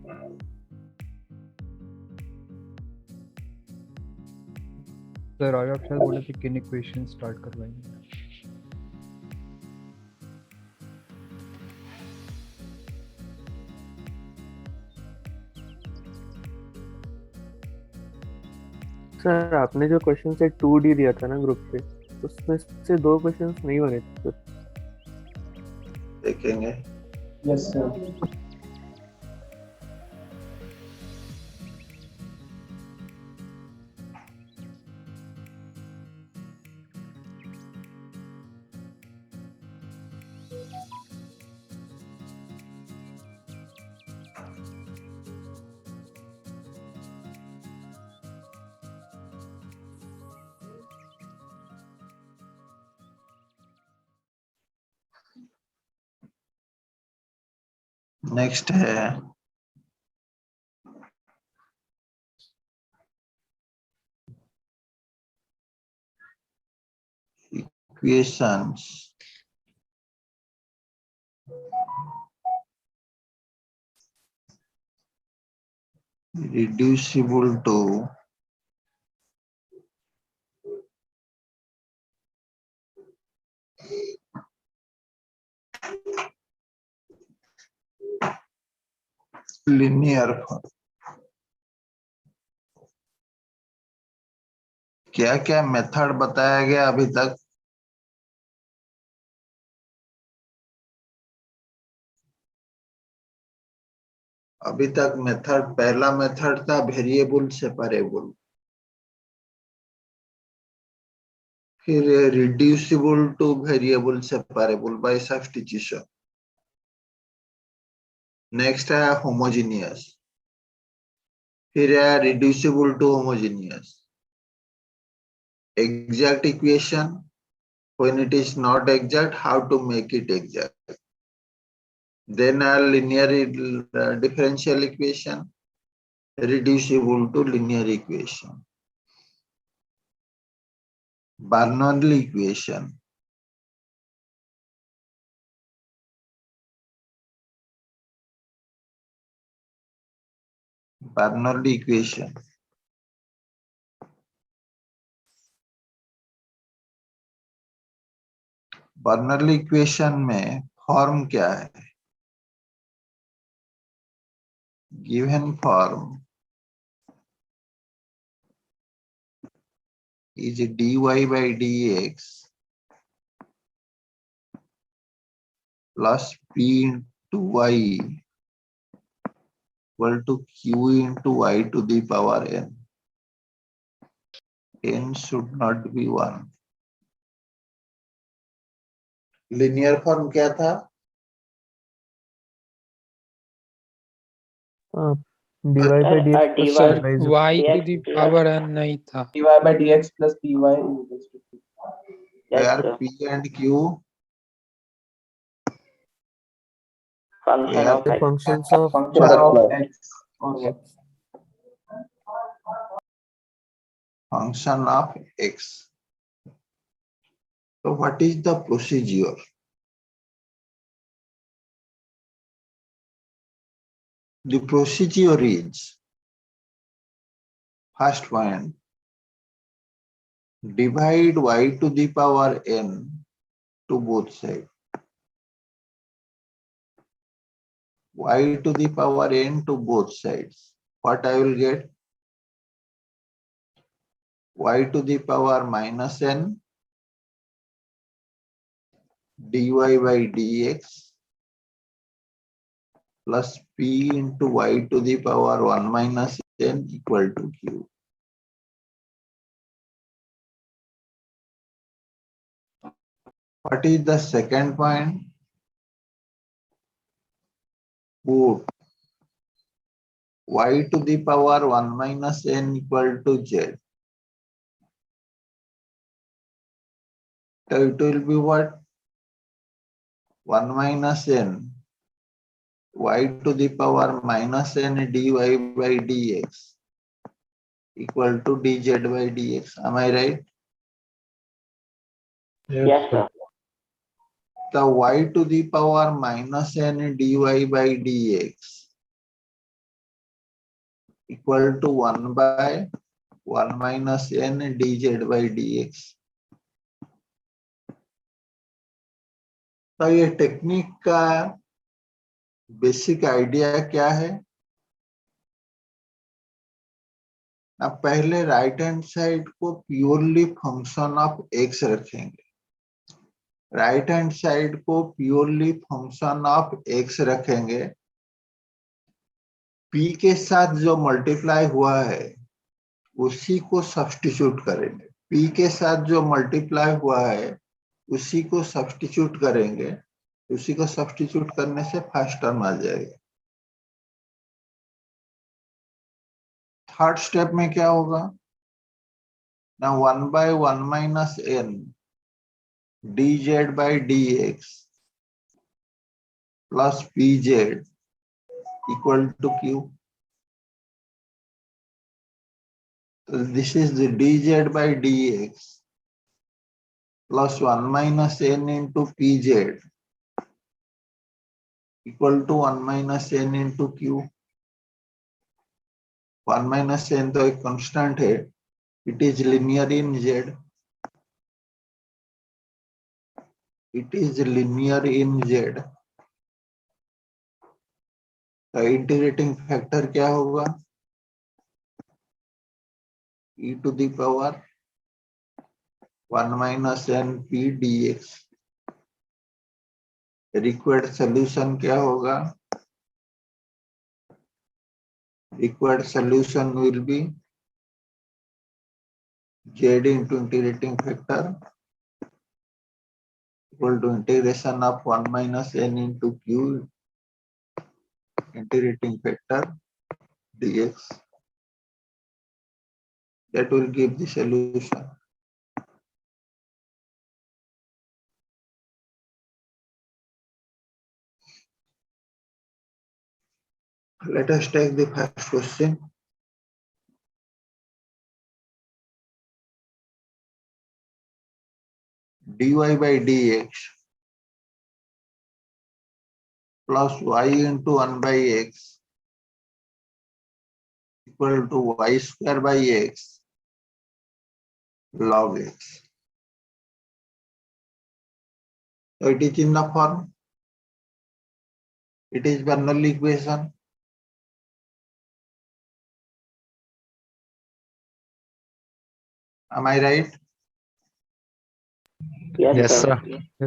Sir आज आप शायद बोले थे किन इक्वेशन स्टार्ट करवाएंगे। सर आपने जो क्वेश्चन से 2D दिया था ना ग्रुप पे, उसमें से 2 क्वेश्चंस नहीं बने थे सर। देखेंगे। Yes sir. नेक्स्ट है equations reducible to linear form। क्या क्या मेथड बताया गया अभी तक? अभी तक मेथड, पहला मेथड था वेरिएबल सेपरेबल, फिर reducible to variable separable by substitution. Next है होमोजेनियस, फिर है reducible to homogeneous, exact equation, when it is not exact, how to make it exact. Then a linear differential equation, reducible to linear equation. Bernoulli equation. Bernoulli equation. Bernoulli equation में form क्या है? Given form is dy by dx plus p into y equal to q into y to the power n. N should not be 1. Linear form क्या था? dy by dx dy sir plus y to the power n नहीं था। dy by dx plus py is equals to p. Where p and q function where of the x. functions of Function of x or y. function of x. So what is the procedure? The procedure is, first point, divide y to the power n to both sides. Y to the power n to both sides. What I will get? Y to the power minus n dy by dx plus p into y to the power 1 minus n equal to q. What is the second point? Put y to the power 1 minus n equal to z. So it will be what? 1 minus n y to the power minus n dy by dx equal to dz by dx. Am I right? Yes, sir. The y to the power minus n dy by dx equal to 1/1 minus n dz by dx। तो ये technique का basic idea क्या है? अब पहले right hand side को purely function of x रखेंगे। Right hand side को प्योरली फंक्शन ऑफ एक्स रखेंगे। p के साथ जो मल्टीप्लाई हुआ है उसी को सब्स्टिट्यूट करेंगे। p के साथ जो मल्टीप्लाई हुआ है उसी को सब्स्टिट्यूट करेंगे। उसी को सब्स्टिट्यूट करने से फर्स्ट टर्म आ जाएगा। थर्ड स्टेप में क्या होगा ना, 1/1 minus n dz by dx plus pz equal to q। So this is the dz by dx plus 1 minus n into pz equal to 1 minus n into q। 1 minus n तो एक constant है। It is linear in z। It is linear in z। तो integrating factor क्या होगा? e to the power 1 minus n p dx। Required solution क्या होगा? Required solution will be z into integrating factor equal to integration of 1 minus n into q integrating factor dx। That will give the solution। Let us take the first question। dy by dx plus y into 1 by x equal to y square by x log x। So it is in the form, it is Bernoulli equation। Am I right? Yes, sir.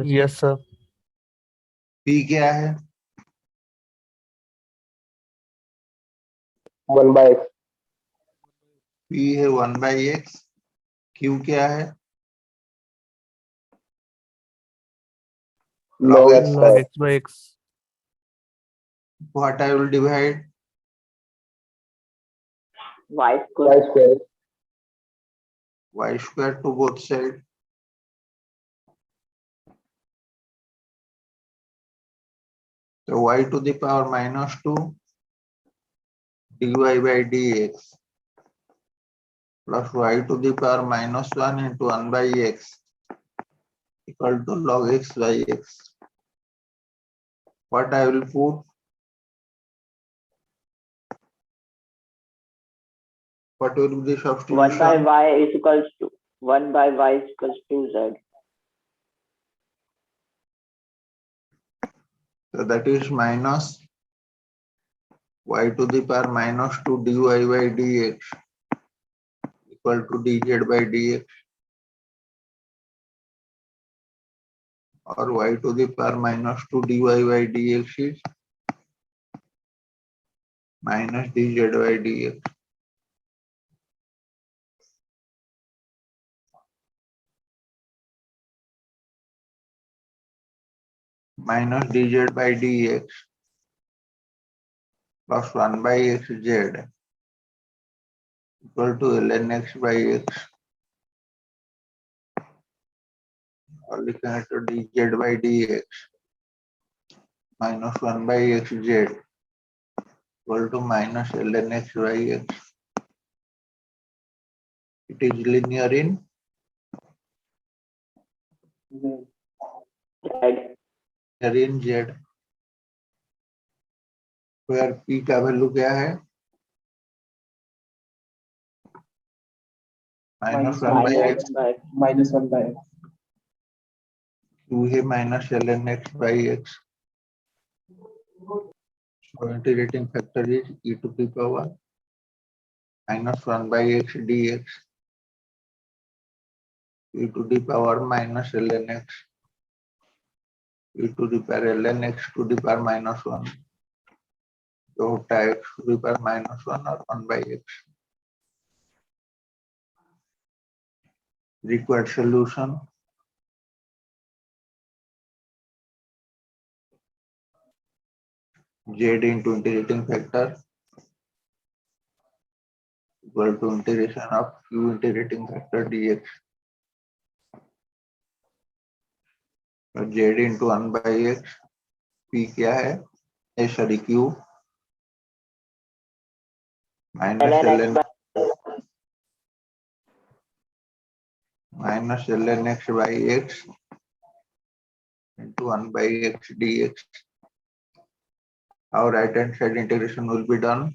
Yes, sir. p क्या है? 1 by x। p है 1 by x। q क्या है? Log Log x x। by Log x। x by x. What I will divide? Y square. Y square। Y square to both sides। So y to the power -2 dy by dx plus y to the power -1 into 1 by x equal to log x by x। What I will put? What will be the 1 by substitution? y is equals to 1 by y is equals to z. So that is minus y to the power -2 dy by dx equal to dz by dx, or y to the power -2 dy by dx is minus dz by dx। Minus dz by dx plus 1 by xz equal to ln x by x, or लिखेंगे तो dz by dx minus 1 by xz equal to minus ln x by x। It is linear in Z. z, where p का value क्या है? minus minus 1 by minus x, by minus 1 by x. 2 है minus ln x by x. So integrating factor is e to the power minus 1 by x dx, e to the power minus ln x, e to the power ln x to the power minus 1, जो होता है x to the power minus 1 और 1 by x. Required solution. Z into integrating factor equal to integration of q integrating factor dx. तो z into 1 by x, p क्या है, sorry q minus ln x ln x by x into 1 by x dx. Our right hand side integration will be done.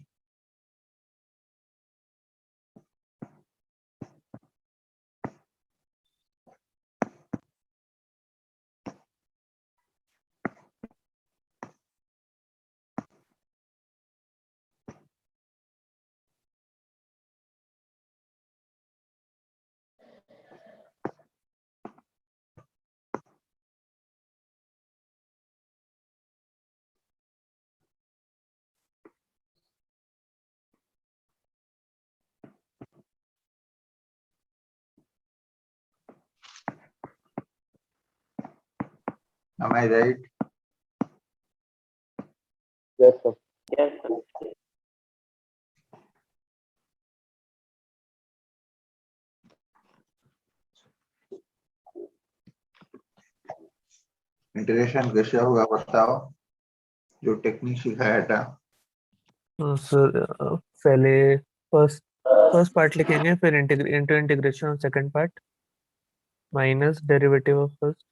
Am I right? Yes, sir. yes sir. Integration कैसे होगा बताओ, जो technique सिखाया था. Sir पहले first part लिखेंगे, फिर integration second part minus derivative of first.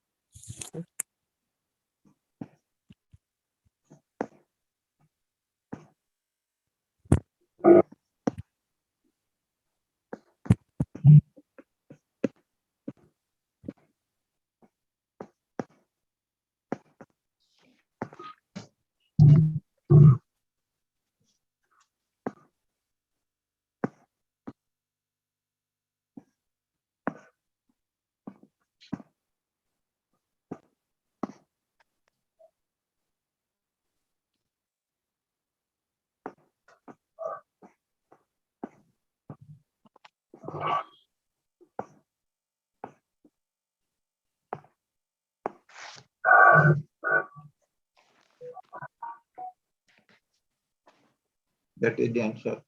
That is the answer.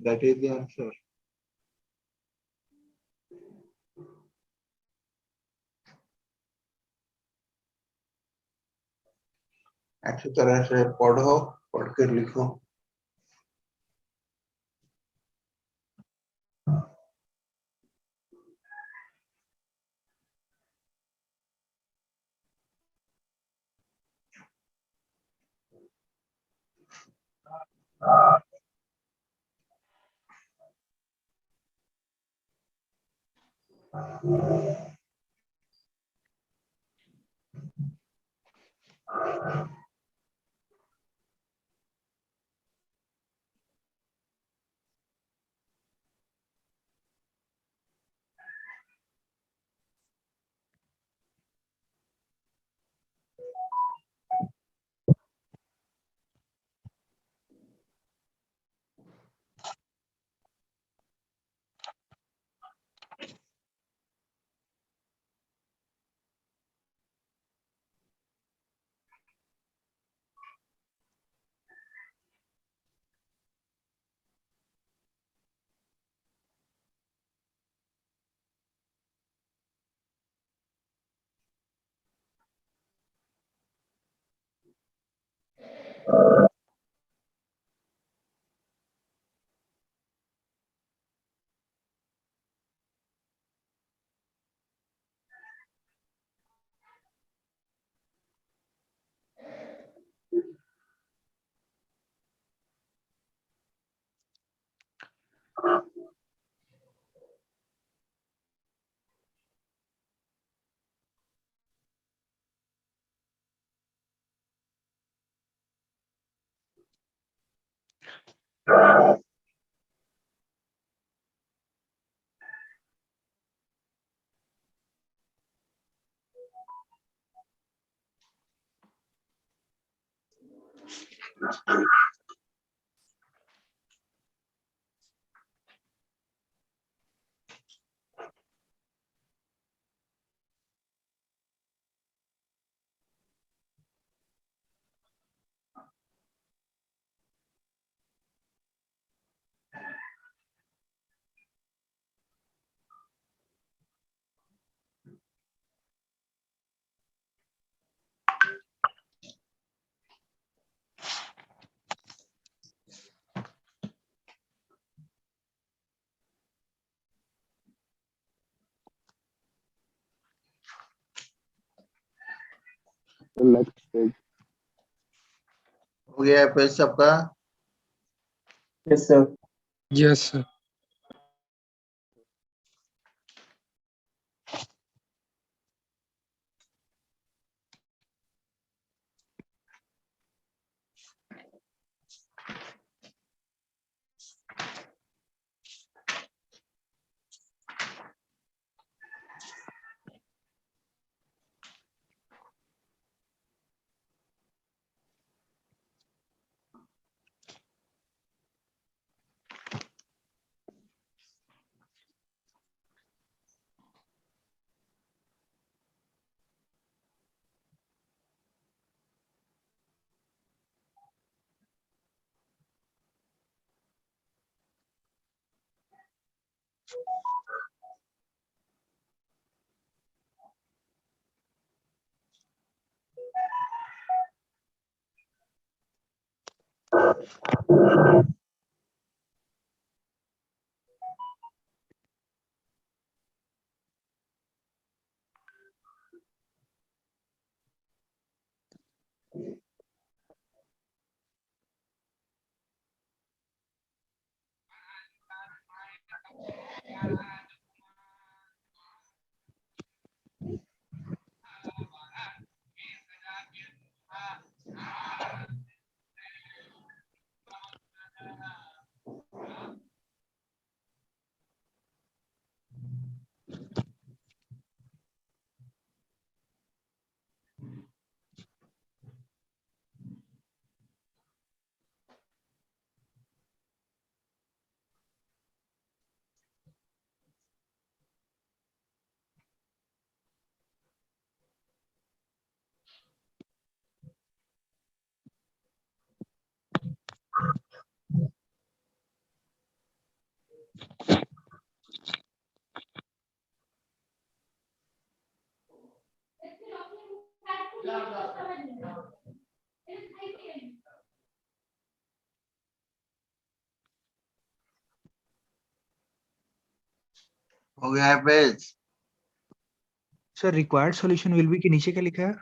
That is the answer. अच्छी तरह से पढ़ो, पढ़ कर लिखो. Next page. हो गया है पेज सबका? Yes, sir. Yes, sir. हो गया है page? Sir required solution will be के नीचे क्या लिखा है?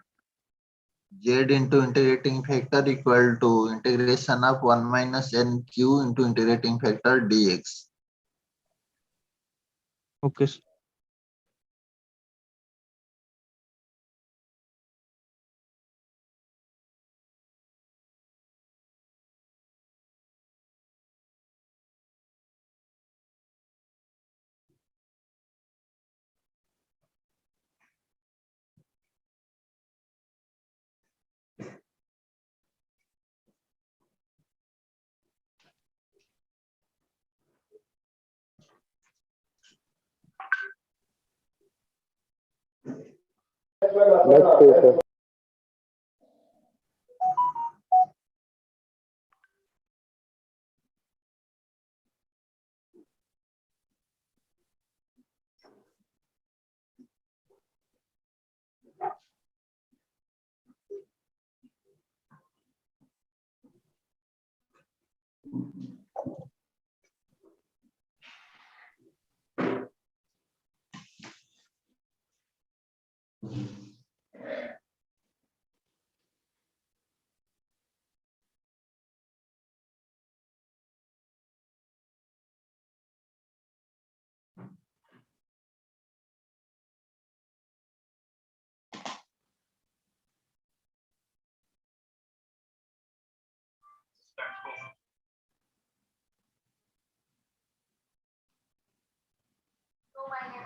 Z into integrating factor equal to integration of 1 minus NQ into integrating factor dx. Okay next page sir.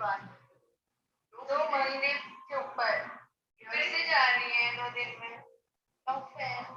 2 महीने के ऊपर फिर से जा रही है 2 दिन में तो फिर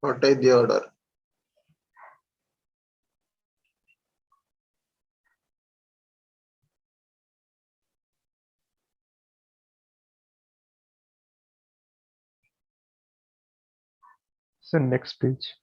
what is the order? So next page.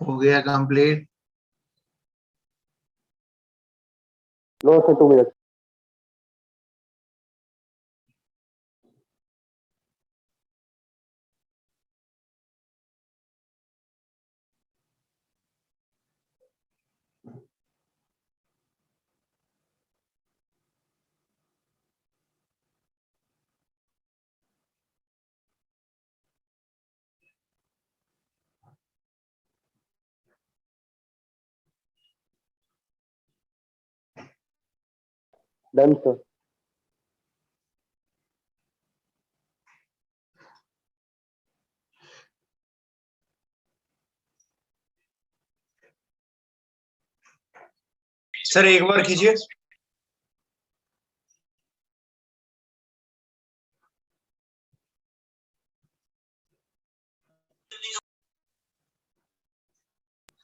हो गया complete? No, sir, 2 minutes. Done, sir. Sir एक बार कीजिए।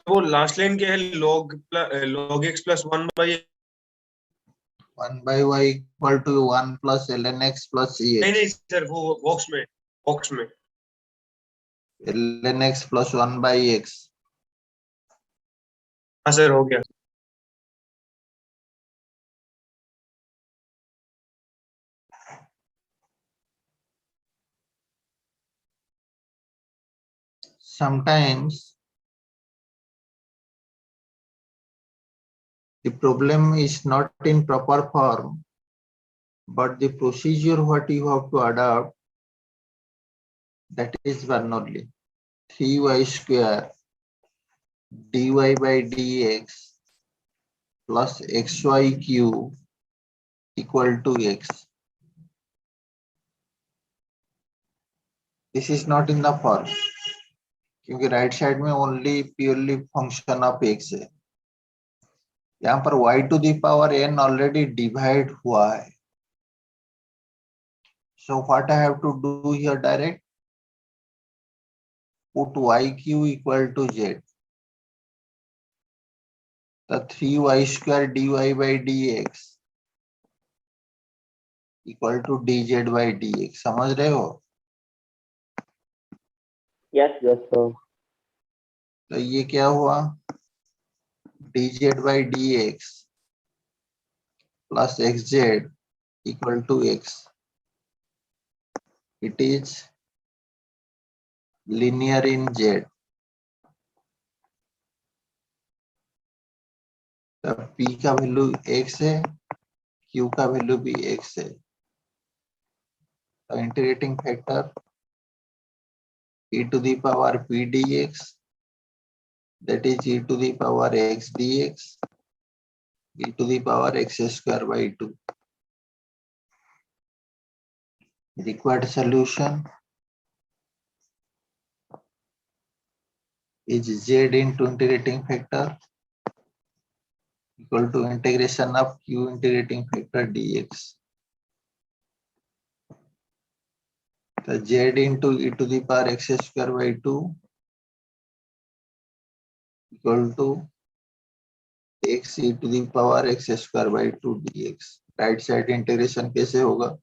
वो लास्ट लाइन क्या है? log x plus 1/। 1/y equal to 1 plus ln x plus नहीं नहीं ex, सर, वो बॉक्स में ln x प्लस 1/x. हाँ सर, हो गया। Sometimes the problem is not in proper form, but the procedure what you have to adopt, that is Bernoulli. 3y square dy by dx plus xy cube equal to x. This is not in the form क्योंकि right side में only purely function of x है। यहाँ पर y to the power n already divide हुआ है। So what I have to do here direct? Put yq equal to z. The 3y square dy by dx equal to dz by dx. समझ रहे हो? Yes. Yes, sir. तो ये क्या हुआ? dz by dx plus xz equal to x. It is linear in z. तो p का value x है, q का वैल्यू भी x है। तो integrating factor e to the power p dx, that is e to the power x dx, e to the power x square by 2. Required solution is z into integrating factor equal to integration of q integrating factor dx. So z into e to the power x square by 2 equal to x e to the power x square by 2 dx. Right side integration कैसे होगा?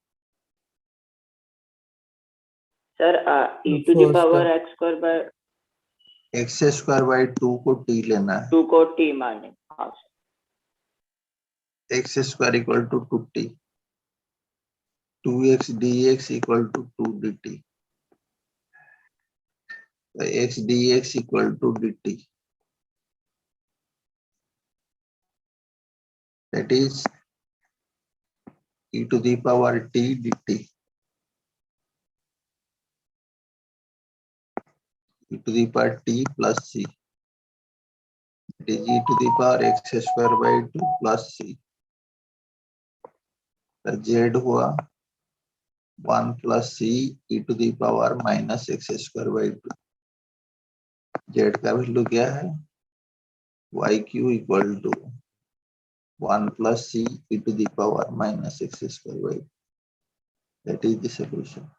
Sir, e to the power x square by x square by 2 को t लेना है। 2 को t माने। हाँ sir. x square equal to 2t. 2x dx equal to 2 dt. So x dx equal to dt. That is e to the power t dt. E to the power t plus c. That is e to the power x square by 2 plus c. तो z हुआ 1 plus c e to the power minus x square by 2. z का value क्या है? yq equal to 1 plus c e to the power minus x square by 2. That is the solution.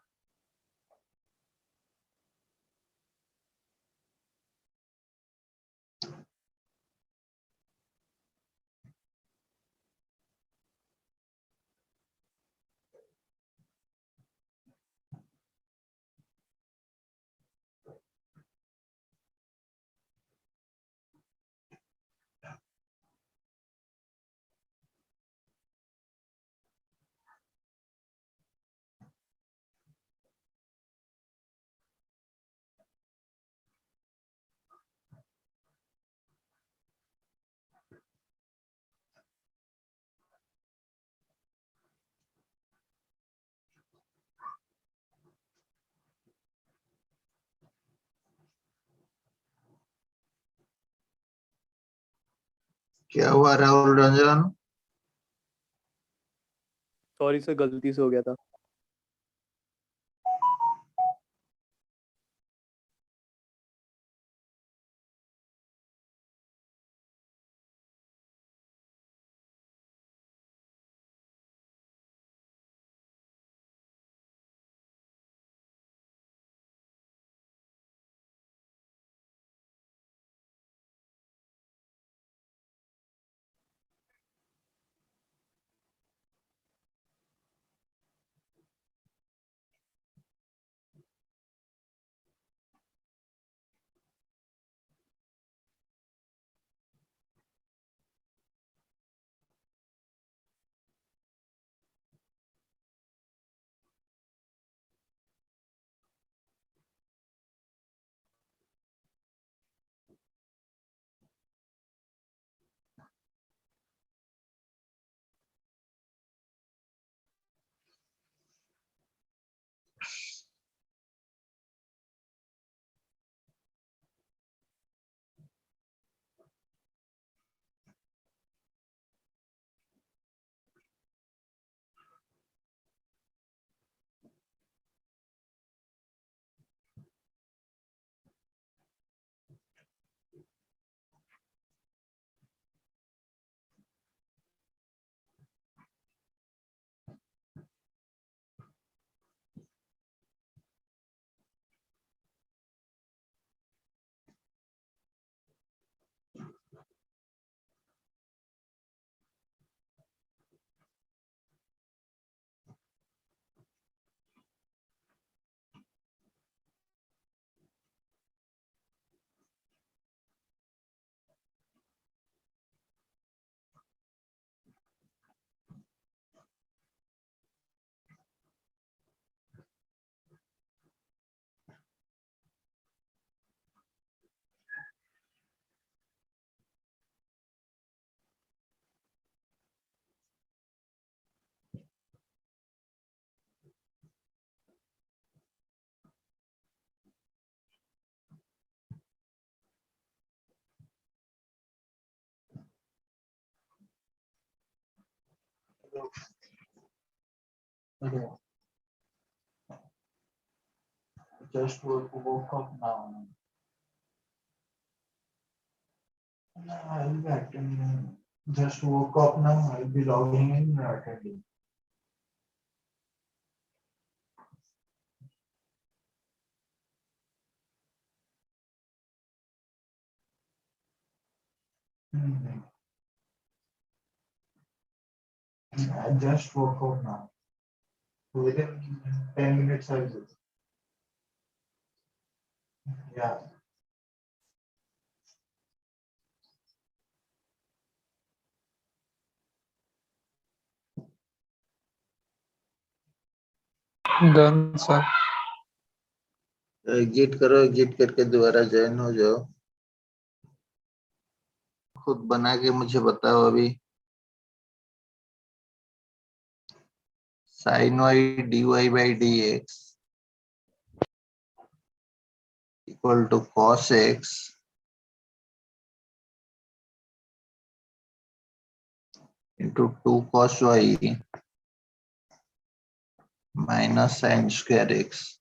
क्या हुआ Rahul Ranjan? Sorry sir, गलती से हो गया था। Just woke up now. I'll be attending. Just woke up now. I'll be logging in and attending. I just woke up now. Within 10 minutes, I'll do. Yeah. Done, sir. Exit करो, exit करके दोबारा join हो जाओ। खुद बना के मुझे बताओ अभी। sin y dy by dx equal to cos x into 2 cos y minus sin square x.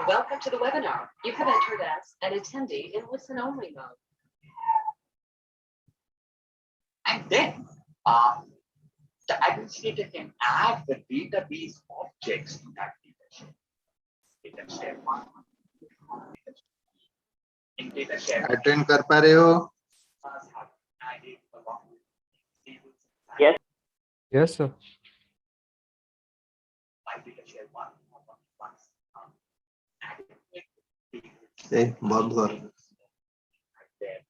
Welcome to the webinar. You have entered as an attendee in listen-only mode. I did. the administrator can add the database objects to that data share. Data share one. In data share, attend कर पा रहे हो? have added along with tables. Yes. Yes, sir. My data share one once added tables. बहुत गौर There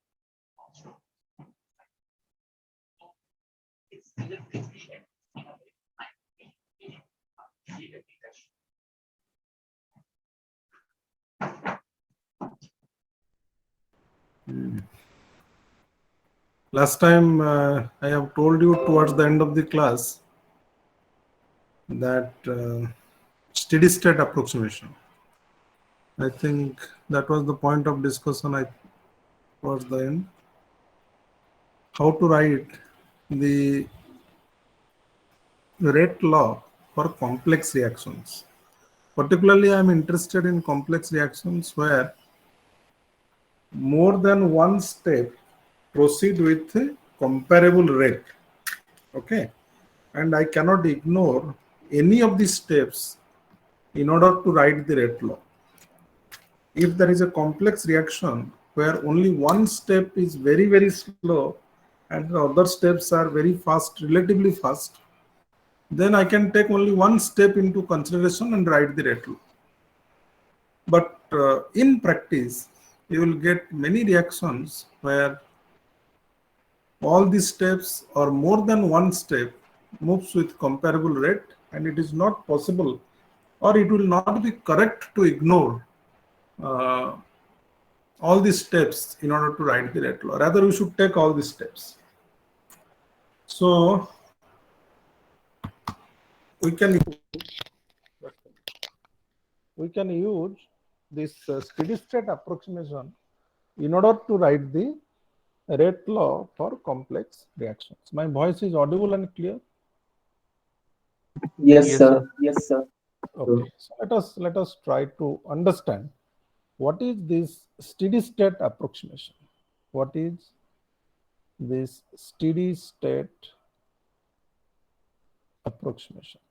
also. It's still efficient. Last time I have told you towards the end of the class that steady state approximation. I think that was the point of discussion towards the end. How to write the rate law for complex reactions. Particularly, I am interested in complex reactions where more than one step proceed with a comparable rate. Okay, and I cannot ignore any of these steps in order to write the rate law. If there is a complex reaction where only one step is very, very slow and the other steps are very fast, relatively fast, then I can take only one step into consideration and write the rate law. But in practice, you will get many reactions where all these steps or more than one step moves with comparable rate, and it is not possible or it will not be correct to ignore all these steps in order to write the rate law. Rather, we should take all these steps. So we can use this steady state approximation in order to write the rate law for complex reactions. My voice is audible and clear? Yes, Yes, sir. sir. Yes, sir. Okay. So let us try to understand what is this steady state approximation. What is this steady state approximation?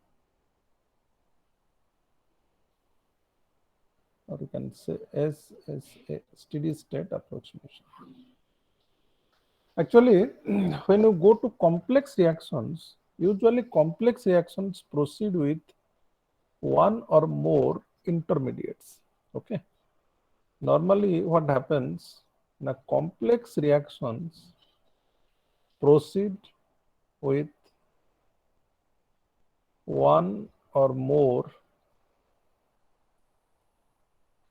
Or you can say S as a steady state approximation. Actually, when you go to complex reactions, usually complex reactions proceed with one or more intermediates. Okay. Normally, what happens in a complex reactions proceed with one or more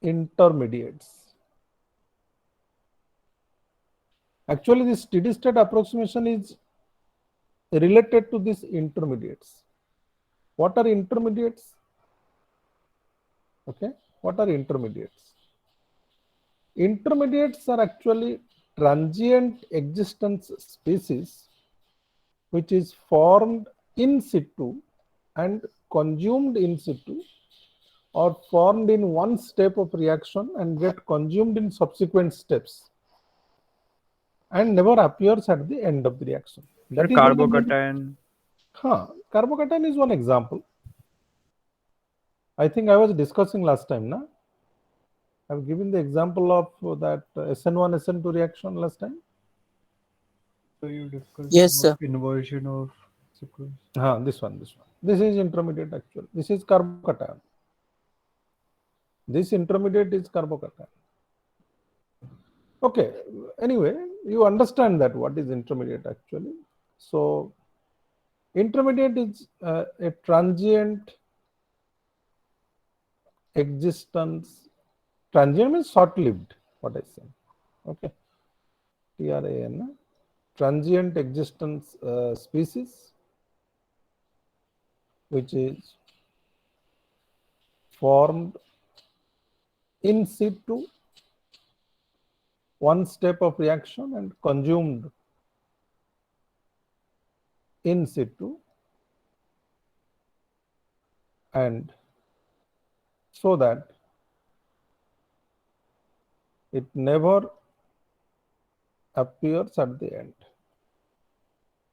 intermediates. Actually, this steady state approximation is related to these intermediates. What are intermediates? Okay, what are intermediates? Intermediates are actually transient existence species which is formed in situ and consumed in situ, or formed in one step of reaction and get consumed in subsequent steps and never appears at the end of the reaction. That is Carbocation. Carbocation is one example. I think I was discussing last time, na? I've given the example of that SN1 SN2 reaction last time. So you discussed Yes, sir. inversion of sequence. This one. This is intermediate actually. This is carbocation. This intermediate is carbocation. Okay. Anyway, you understand that what is intermediate actually. So intermediate is a transient existence. Transient means short-lived, what I say. Okay. TRAN. Transient existence species which is formed in situ, one step of reaction, and consumed in situ, and so that it never appears at the end.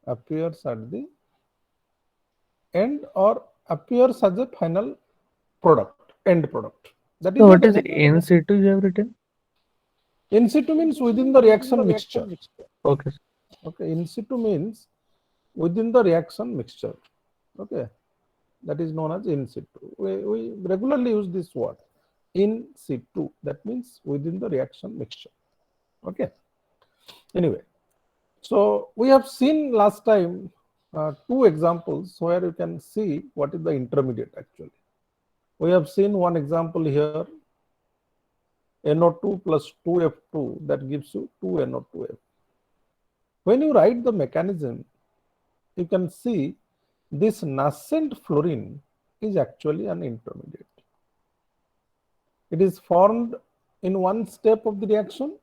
Appears at the end or appears as a final product, end product. That is So what what is in situ you have written? in situ means within the reaction mixture. Okay. Okay, in situ means within the reaction mixture. Okay, that is known as in situ. We regularly use this word, in situ. That means within the reaction mixture. Okay. Anyway, so we have seen last time two examples where you can see what is the intermediate actually. We have seen one example here, NO2 plus 2F2, that gives you 2NO2F. When you write the mechanism, you can see this nascent fluorine is actually an intermediate. It is formed in one step of the reaction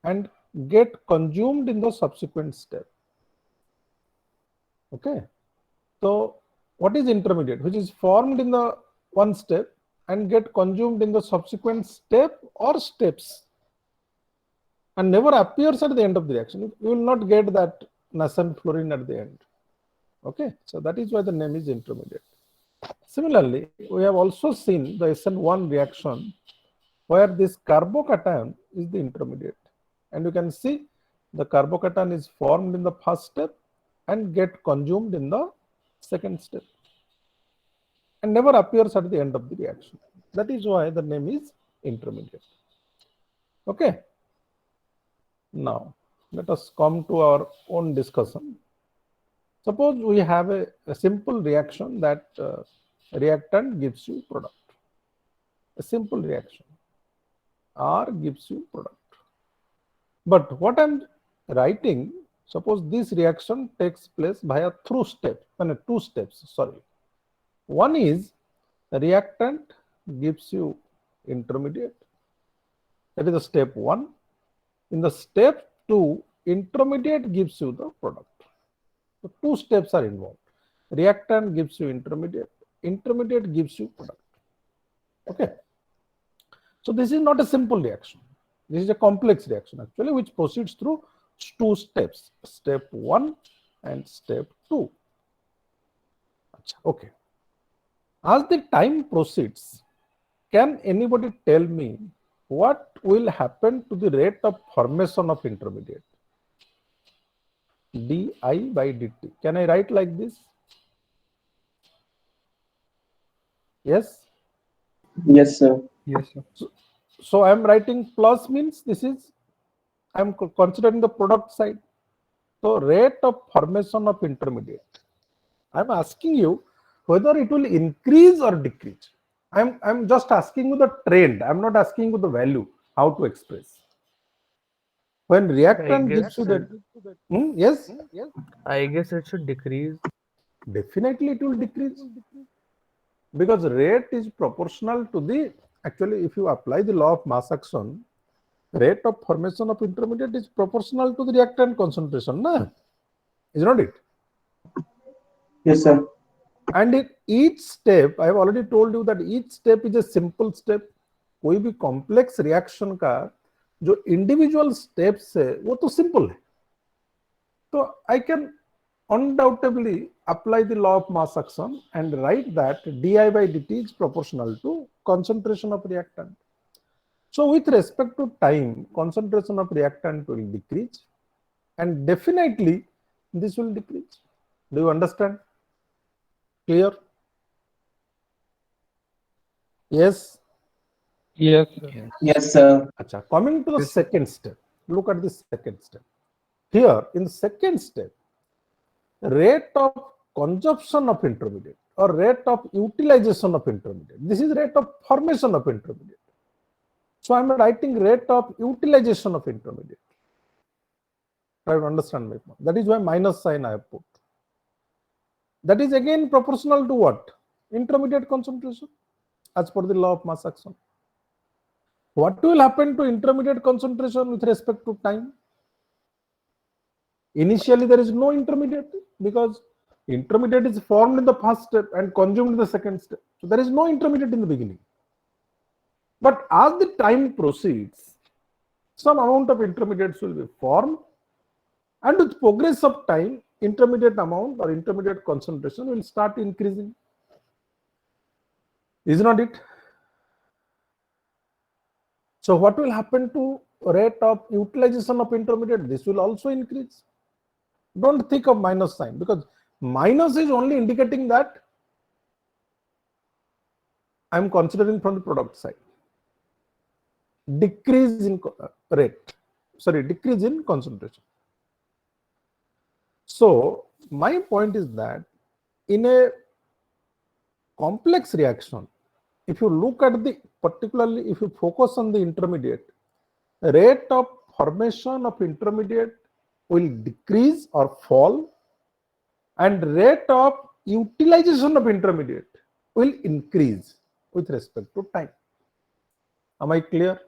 and get consumed in the subsequent step. Okay. So what is intermediate? Which is formed in the one step and get consumed in the subsequent step or steps and never appears at the end of the reaction. You will not get that nascent fluorine at the end. Okay, so that is why the name is intermediate. Similarly, we have also seen the SN1 reaction where this carbocation is the intermediate. And you can see the carbocation is formed in the first step and get consumed in the second step and never appears at the end of the reaction. That is why the name is intermediate. Okay. Now, let us come to our own discussion. Suppose we have a simple reaction that reactant gives you product. A simple reaction. R gives you product. But what I'm writing, suppose this reaction takes place via two steps, sorry. One is the reactant gives you intermediate. That is the step 1. In the step 2, intermediate gives you the product. So 2 steps are involved. Reactant gives you intermediate. Intermediate gives you product. Okay. So this is not a simple reaction. This is a complex reaction actually, which proceeds through 2 steps. Step 1 and step 2. Okay. As the time proceeds, can anybody tell me what will happen to the rate of formation of intermediate? di by dt. Can I write like this? Yes? Yes, sir. Yes, sir. So I am writing plus means this is, I am considering the product side. So rate of formation of intermediate. I am asking you whether it will increase or decrease. I'm just asking you the trend. I'm not asking you the value, how to express. When reactant gives you that, yes? I guess it should decrease. Definitely it will decrease. Because rate is proportional to the, actually if you apply the law of mass action, rate of formation of intermediate is proportional to the reactant concentration, na? Is not it? Yes, sir. And in each step, I have already told you that each step is a simple step. कोई भी complex reaction का जो individual steps है वो तो simple है. So I can undoubtedly apply the law of mass action and write that di by dt is proportional to concentration of reactant. So with respect to time, concentration of reactant will decrease and definitely this will decrease. Do you understand? Clear? Yes? Yes, sir. Yes, sir. Achha, coming to the second step, look at the second step. Here in the second step, rate of consumption of intermediate or rate of utilization of intermediate. This is rate of formation of intermediate. So I am writing rate of utilization of intermediate. Try to understand my point. That is why minus sign I have put. That is again proportional to what? Intermediate concentration as per the law of mass action. What will happen to intermediate concentration with respect to time? Initially there is no intermediate because intermediate is formed in the first step and consumed in the second step. So there is no intermediate in the beginning. But as the time proceeds, some amount of intermediates will be formed, and with progress of time, intermediate amount or intermediate concentration will start increasing. Is not it? So what will happen to rate of utilization of intermediate? This will also increase. Don't think of minus sign, because minus is only indicating that I am considering from the product side. Decrease in decrease in concentration. So my point is that in a complex reaction, if you look at the, particularly if you focus on the intermediate, rate of formation of intermediate will decrease or fall, and rate of utilization of intermediate will increase with respect to time. Am I clear?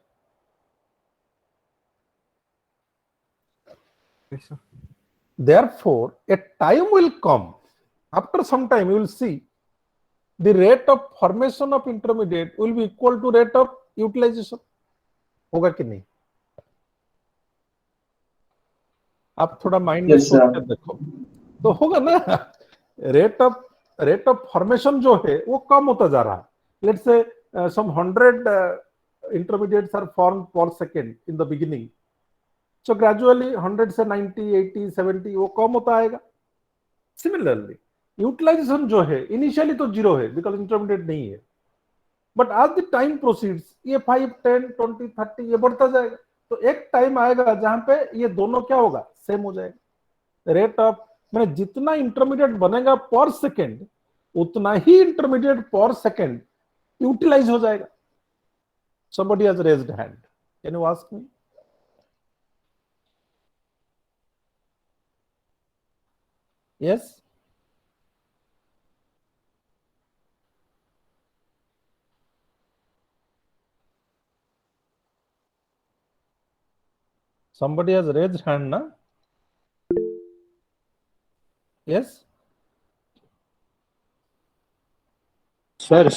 Yes, sir. Therefore, a time will come, after some time you will see the rate of formation of intermediate will be equal to rate of utilization. होगा कि नहीं? आप थोड़ा mind में सोच कर देखो तो होगा ना. रेट ऑफ फॉर्मेशन जो है वो कम होता जा रहा है. Let's say some 100 intermediates are formed per second in the beginning. So gradually 100 से 90, 80, 70 वो कम होता आएगा. Similarly, utilization जो है इनिशियली तो जीरो है बिकॉज इंटरमीडिएट नहीं है, बट आज द टाइम प्रोसीड्स ये 5, 10, 20, 30 ये बढ़ता जाएगा. तो एक टाइम आएगा जहां पे ये दोनों क्या होगा, सेम हो जाएगा. रेट ऑफ मैंने जितना इंटरमीडिएट बनेगा पर सेकेंड उतना ही इंटरमीडिएट पर सेकेंड यूटिलाइज हो जाएगा. Somebody has raised hand. Can you ask me? Yes. Somebody has raised hand, na? Yes. Sir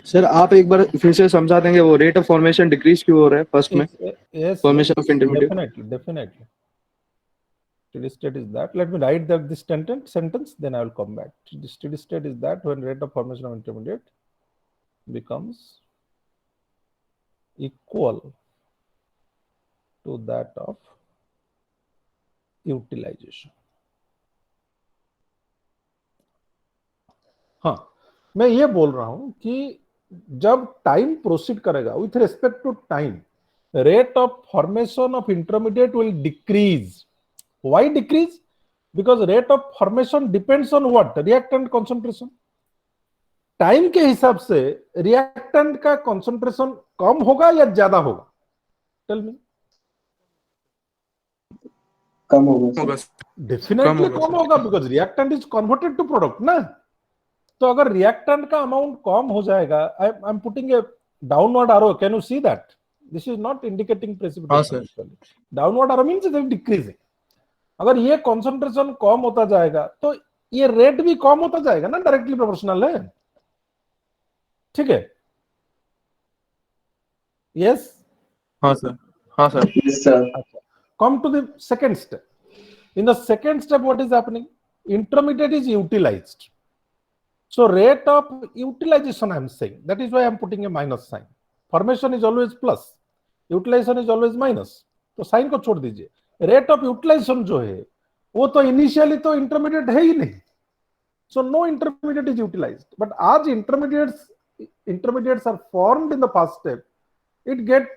sir आप एक बार फिर से समझा देंगे वो रेट ऑफ फॉर्मेशन डिक्रीज क्यों हो रहा है फर्स्ट में? Yes. Formation of intermediate. Definitely. Steady state is that. Let me write this sentence, then I will come back. The steady state is that when rate of formation of intermediate becomes equal to that of utilization. हाँ, मैं ये बोल रहा हूं कि जब time proceed करेगा with respect to time, rate of formation of intermediate will decrease. Why decrease? Because rate of formation depends on what? Reactant concentration. Time के हिसाब से रिएक्टेंट का कंसंट्रेशन कम होगा या ज्यादा होगा? Tell me. कम होगा. डेफिनेटली कम होगा because reactant is converted to product ना. तो अगर रिएक्टेंट का अमाउंट कम हो जाएगा, I am putting a downward arrow. Can you see that? This is not indicating precipitation. Downward arrow means it is decreasing. अगर ये कंसंट्रेशन कम होता जाएगा तो ये रेट भी कम होता जाएगा ना, डायरेक्टली प्रोपोर्शनल है. ठीक है. यस. हाँ sir. Yes, sir. Come to the second step. In the second step, what is happening? Intermediate is utilized. So rate of utilization I am saying. That is why I am putting a minus sign. Formation is always plus. Utilization is always minus. तो sign को छोड़ दीजिए. Rate of utilisation जो है वो तो initially तो intermediate है ही नहीं. So no intermediate is utilised. But आज intermediates are formed in the first step, it get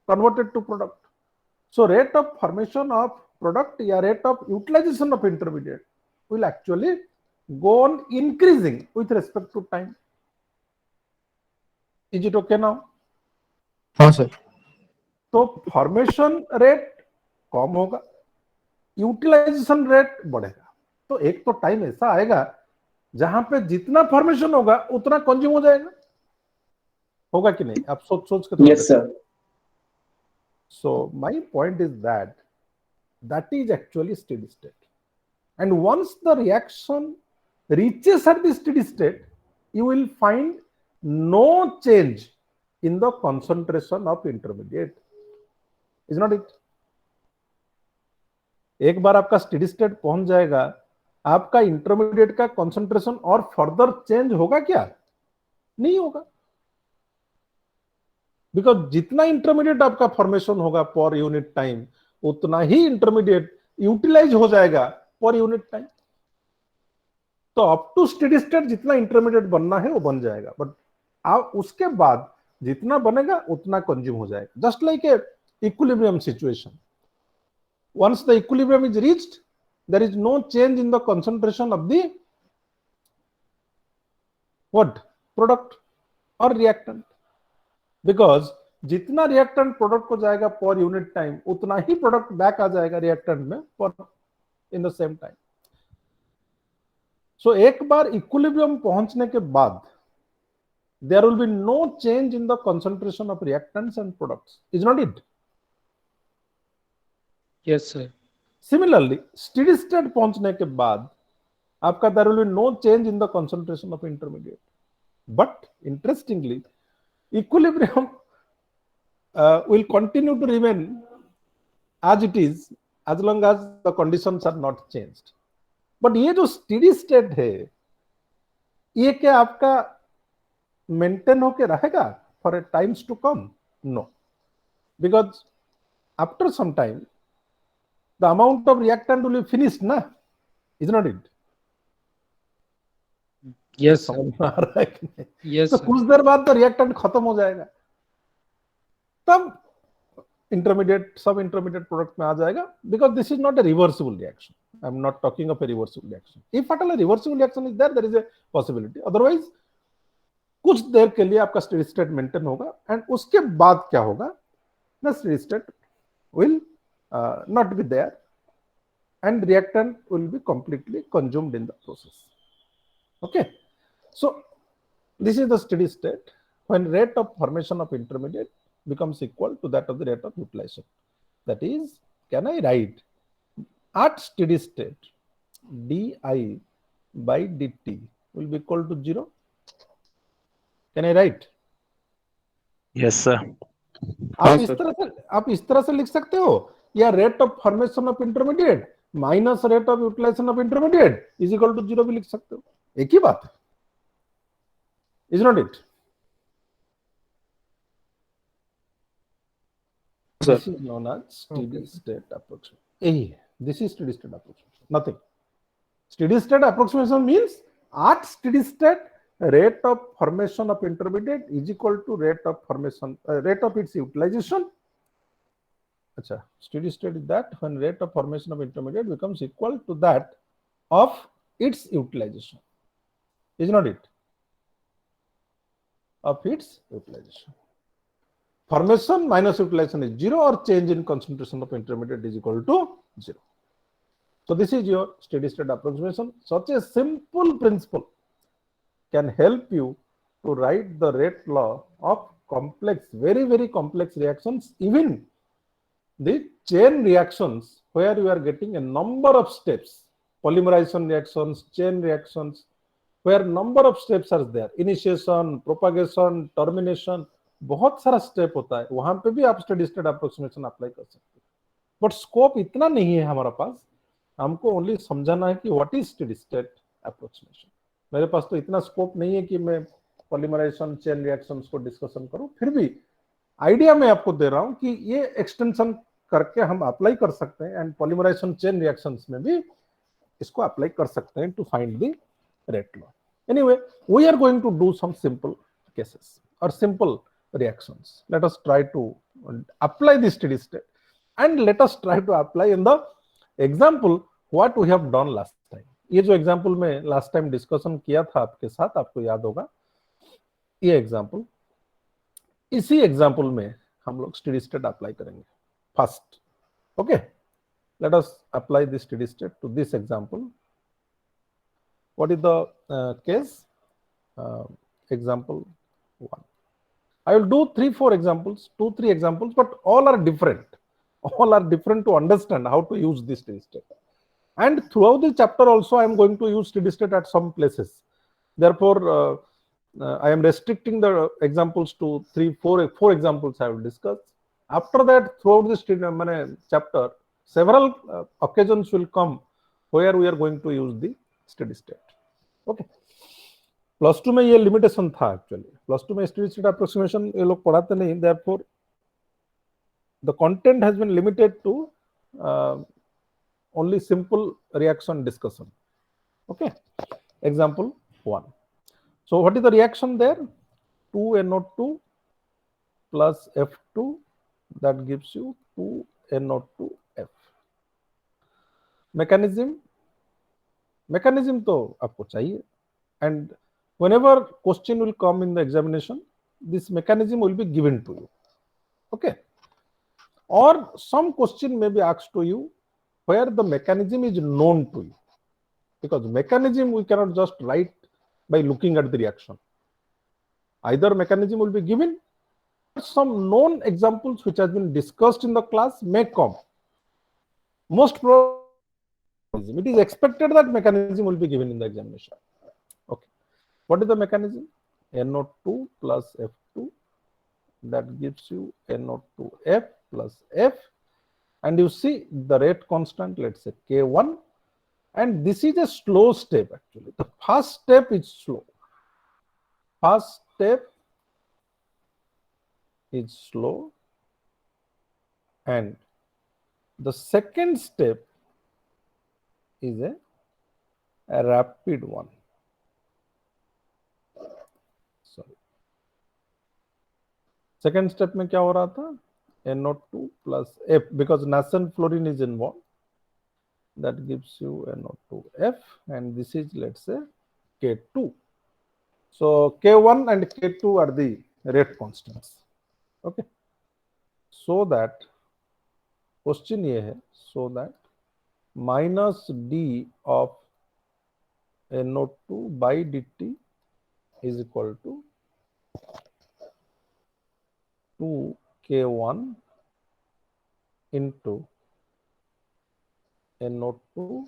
converted to product. So rate of formation of product या rate of utilization of intermediate will actually go on increasing with respect to time. Is it okay now? हाँ sir. तो formation rate कम होगा, utilisation rate बढ़ेगा. तो एक तो time ऐसा आएगा जहां पे जितना फॉर्मेशन होगा उतना कंज्यूम हो जाएगा. होगा कि नहीं? आप सोच के. Yes, sir. So my point is that is actually steady state. And once the reaction reaches at the steady state, you will find no change in the concentration of intermediate. Is not it? एक बार आपका steady state पहुंच जाएगा, आपका intermediate का concentration और further change होगा क्या? नहीं होगा, बिकॉज जितना इंटरमीडिएट आपका फॉर्मेशन होगा पर यूनिट टाइम, उतना ही इंटरमीडिएट यूटिलाइज हो जाएगा पर यूनिट टाइम। तो अप टू स्टेडी स्टेट जितना इंटरमीडिएट बनना है वो बन जाएगा, बट आप उसके बाद जितना बनेगा उतना कंज्यूम हो जाएगा। Just like a equilibrium situation, once the equilibrium is reached, there is no change in the concentration of the what product or reactant, because जितना रिएक्टेंट प्रोडक्ट को जाएगा पर यूनिट टाइम, उतना ही प्रोडक्ट बैक आ जाएगा reactant में पर in the same time. सो एक बार equilibrium पहुंचने के बाद there will be no change in the concentration of reactants and products, is not it? Yes, sir. Similarly, steady state पहुंचने के बाद आपका there will be no change in the concentration of intermediate, but interestingly equilibrium will continue to remain as it is as long as the conditions are not changed. But ये जो steady state है, ये क्या आपका maintain होके रहेगा for a times to come? No, because after some time the amount of reactant will be finished, na? Is not it? Yes, sir. समझ में आ रहा है कि नहीं? Yes, तो sir. कुछ देर बाद तो रिएक्टेंट खत्म हो जाएगा, तब इंटरमीडिएट सब इंटरमीडिएट प्रोडक्ट में आ जाएगा, because this is not a reversible reaction. I am not talking of a reversible reaction. If at all a reversible reaction is there is a possibility. Otherwise कुछ देर के लिए आपका स्टेडी स्टेट मेंटेन होगा, and उसके बाद क्या होगा, the steady state will not be there and reactant will be completely consumed in the process. Okay, so this is the steady state when rate of formation of intermediate becomes equal to that of the rate of utilization. That is, can I write at steady state di by dt will be equal to 0? Can I write? Yes, sir. आप इस तरह से लिख सकते हो, या rate of formation of intermediate minus rate of utilisation of intermediate is equal to 0 भी लिख सकते हो. एक ही बात है, is not it? This is known as steady state approximation. यही है, this is steady state approximation, nothing. Steady state approximation means at steady state rate of formation of intermediate is equal to rate of formation rate of its utilization. Acha, steady state is that when rate of formation of intermediate becomes equal to that of its utilization, is not it? Of its utilization. Formation minus utilization is 0, or change in concentration of intermediate is equal to 0. So this is your steady state approximation. Such a simple principle can help you to write the rate law of complex, very, very complex reactions, even the chain reactions where you are getting a number of steps, polymerization reactions, chain reactions, where number of steps are there, initiation, propagation, termination, बहुत सारा step होता है, वहां पे भी आप steady state approximation apply कर सकते हो. बट स्कोप इतना नहीं है हमारा पास, हमको ओनली समझाना है कि what is steady state approximation. मेरे पास तो इतना स्कोप नहीं है कि मैं पॉलीमराइजेशन, चेन रिएक्शंस को डिस्कशन करूं, फिर भी आइडिया मैं आपको दे रहा हूं कि ये एक्सटेंशन करके हम अप्लाई कर सकते हैं, एंड पॉलीमराइजेशन चेन रिएक्शंस में भी इसको अप्लाई कर सकते हैं to find the rate law. Anyway, we are going to do some simple cases और simple reactions. Let us try to apply the steady state, and let us try to apply in the example what we have done last time. ये जो example में last time discussion किया था आपके साथ, आपको याद होगा, ये एग्जाम्पल, इसी एग्जाम्पल में हम लोग स्टेडी स्टेट अप्लाई करेंगे first. Okay, let us apply this steady state to this example. What is the case? Example 1. I will do 3-4 examples, 2-3 examples, but all are different. All are different to understand how to use this steady state. And throughout the chapter also, I am going to use steady state at some places. Therefore, I am restricting the examples to 3-4 examples I will discuss. After that, throughout this chapter, several occasions will come where we are going to use the steady state. Okay. Plus two में ये limitation था actually, plus two में steady state approximation ये लोग पढ़ाते नहीं, therefore the content has been limited to only simple reaction discussion. Okay, example 1. So what is the reaction there? 2NO2 plus F2, that gives you 2NO2F. mechanism तो आपको चाहिए, and whenever question will come in the examination, this mechanism will be given to you. Okay, or some question may be asked to you where the mechanism is known to you, because mechanism we cannot just write by looking at the reaction. Either mechanism will be given, some known examples which has been discussed in the class may come. Most probably it is expected that mechanism will be given in the examination. Okay, what is the mechanism? NO2 plus F2, that gives you NO2F plus F, and you see the rate constant, let's say K1, and this is a slow step actually. The first step is slow. First step is slow, and the second step is a rapid one. Sorry. Second step में क्या हो रहा था? NO2 plus F, because nascent fluorine is involved. That gives you NO2F, and this is, let's say, K2. So K1 and K2 are the rate constants. Okay. So that question ये है, so that minus D of NO2 by dt is equal to 2K1 into NO2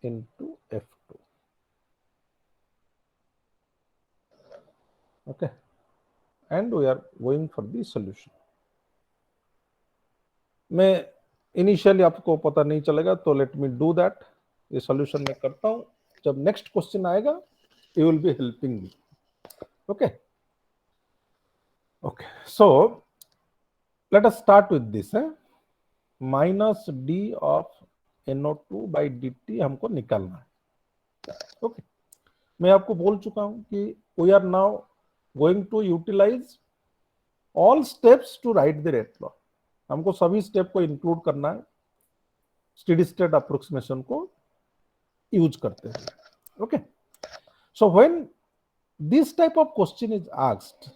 into F2. Okay, and we are going for the solution. मैं initially आपको पता नहीं चलेगा, तो let me do that. ये solution मैं करता हूं, जब नेक्स्ट क्वेश्चन आएगा you will be helping me. Okay okay, so let us start with this. Minus D of NO2 by dt हमको निकालना है. ओके, मैं आपको बोल चुका हूं कि we are now going to utilise all steps to write the rate law. हमको सभी स्टेप को इंक्लूड करना है स्टेडी स्टेट अप्रोक्सीमेशन को यूज करते हैं. Okay, so when this type of question is asked,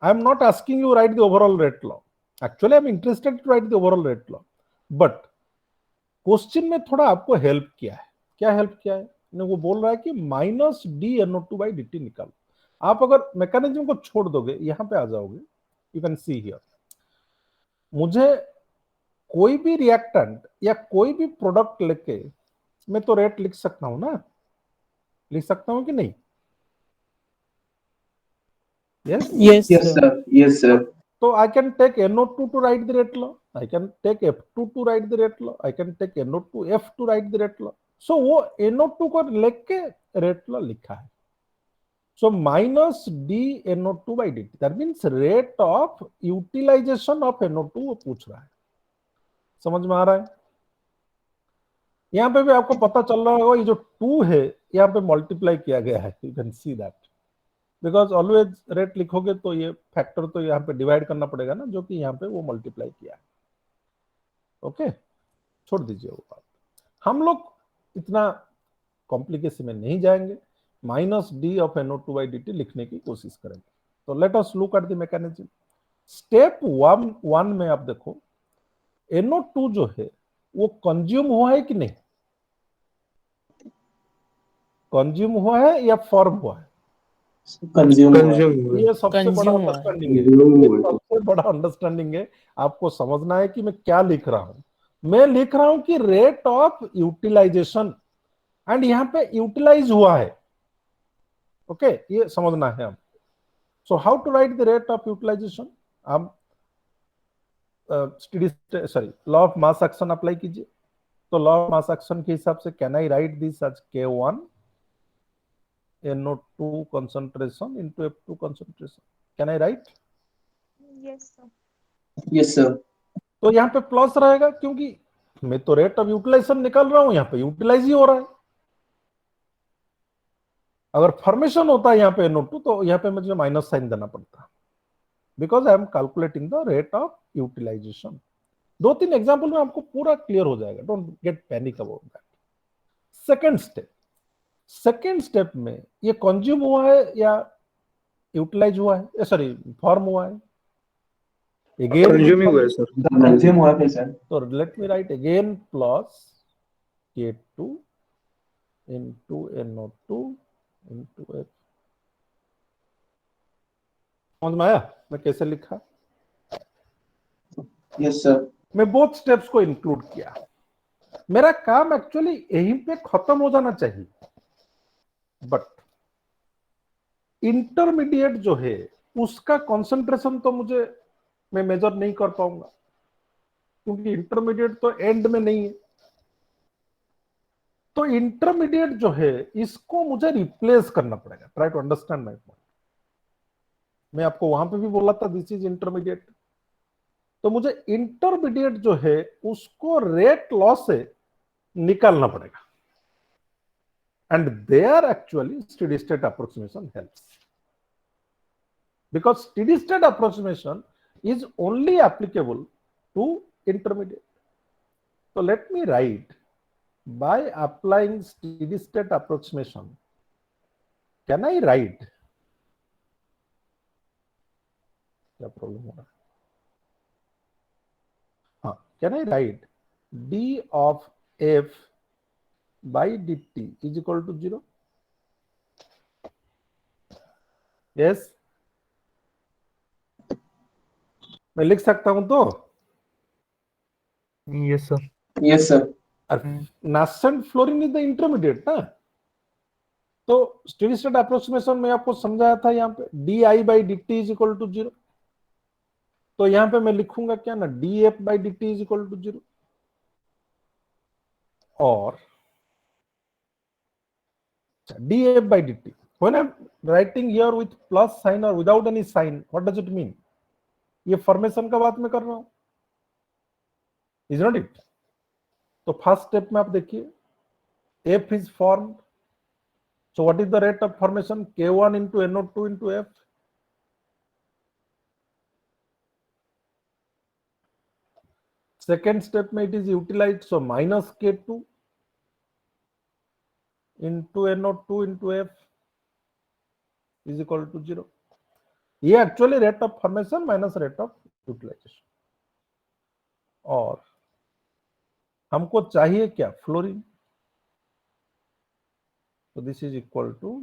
I am not asking you write the overall rate law. Actually I am interested to write the overall rate law, but question में थोड़ा आपको help किया है. क्या help किया है? वो बोल रहा है कि minus d NO2 by dt निकालो. आप अगर मैकेनिज्म को छोड़ दोगे, यहां पे आ जाओगे, यू कैन सी हियर, मुझे कोई भी रिएक्टेंट या कोई भी प्रोडक्ट लेके मैं तो रेट लिख सकता हूं ना, लिख सकता हूं कि नहीं? Yes Yes, sir. Yes, sir. So I can take NO2 to write the rate law. I can take F2 to write the rate law. I can take NO2F to write the rate law. So वो NO2 को लेके rate law लिखा है. So minus D NO2 by dt. That means rate of utilization of NO2 वो पूछ रहा है. समझ में आ रहा है? यहाँ पे भी आपको पता चल रहा होगा, ये जो 2 है यहाँ पे मल्टीप्लाई किया गया है. You can see that. Because always rate लिखोगे तो ये फैक्टर तो यहाँ पे डिवाइड करना पड़ेगा ना, जो कि यहाँ पे वो मल्टीप्लाई किया है. ओके, छोड़ दीजिए वो बात, हम लोग इतना कॉम्प्लिकेशन में नहीं जाएंगे. Minus D of NO2 by dt लिखने की कोशिश करेंगे. तो let us look at the mechanism. Step 1 में आप देखो, NO2 जो है वो कंज्यूम हुआ है कि नहीं? कंज्यूम हुआ है या फॉर्म हुआ है? Consume. ये सबसे बड़ा अंडरस्टैंडिंग है. ये सबसे बड़ा अंडरस्टैंडिंग है. आपको समझना है कि मैं क्या लिख रहा हूं. मैं लिख रहा हूं कि रेट ऑफ यूटिलाइजेशन, एंड यहां पे यूटिलाइज हुआ है. ओके, ये समझना है हम. So how to write the rate of utilization? हम steady sorry law of mass action apply कीजिए। तो लॉ ऑफ मास एक्शन के हिसाब से can I write this as K1 NO2 concentration into F2 concentration? Can I write? Yes, sir. Yes, sir. तो यहाँ पे plus रहेगा क्योंकि मैं तो रेट ऑफ यूटिलाइजेशन निकाल रहा हूं, यहाँ पे यूटिलाइज ही हो रहा है। अगर फॉर्मेशन होता है यहाँ पे NO2 तो यहाँ पे मुझे माइनस साइन देना पड़ता, because I am calculating the rate of utilisation. 2-3 example में आपको पूरा क्लियर हो जाएगा, don't get panic about that. Second step में ये कंज्यूम हुआ है या यूटिलाइज हुआ है, सॉरी फॉर्म हुआ है, अगेन कंज्यूमिंग हुआ है सर। कंज्यूम हुआ है सर। तो let me right again plus K2 into NO2 into F। समझ में आया मैं कैसे लिखा? Yes sir. मैं बोथ स्टेप्स को इंक्लूड किया। मेरा काम एक्चुअली यहीं पे खत्म हो जाना चाहिए, बट इंटरमीडिएट जो है उसका कंसंट्रेशन तो मैं मेजर नहीं कर पाऊंगा, क्योंकि इंटरमीडिएट तो एंड में नहीं है। तो इंटरमीडिएट जो है इसको मुझे रिप्लेस करना पड़ेगा। Try to understand my point. मैं आपको वहां पे भी बोला था दिस इज इंटरमीडिएट। तो मुझे इंटरमीडिएट जो है उसको रेट लॉ से निकालना पड़ेगा, and there actually steady state approximation helps, because steady state approximation is only applicable to intermediate. So let me write, by applying steady state approximation, can I write? क्या problem हो रहा है? हाँ, can I write d of f by dt is equal to 0? Yes. मैं लिख सकता हूं तो? Yes sir. Yes sir. Nascent fluorine is the intermediate ना। तो स्टेडी स्टेट अप्रोक्सीमेशन में आपको समझाया था यहाँ पे di by dt is equal to 0। तो यहाँ पे मैं लिखूंगा क्या ना, df by dt is equal to 0। और df by dt, when I'm writing here with plus sign or without any sign, what does it mean? ये फॉर्मेशन का बात मैं कर रहा हूं, इज नॉट इट? तो फर्स्ट स्टेप में आप देखिए F is formed, so what is the rate of formation? K1 into NO2 into F। Second step में it is utilized, so minus K2 into NO2 into F is equal to 0। ये actually rate of formation minus rate of utilisation. और हमको चाहिए क्या? Fluorine. तो this is equal to,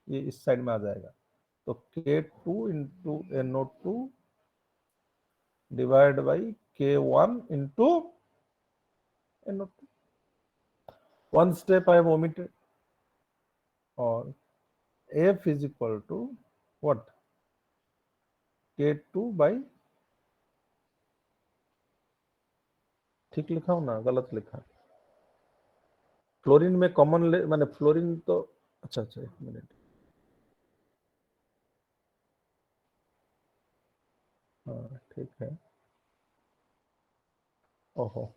ये इस side में आ जाएगा, तो K2 into NO2 divide by K1 into NO2। One step I have omitted, और F is equal to what? K2 by, ठीक लिखा हूं ना, गलत लिखा? फ्लोरीन में कॉमन मैंने फ्लोरीन तो, अच्छा एक मिनट, हाँ ठीक है। ओहो,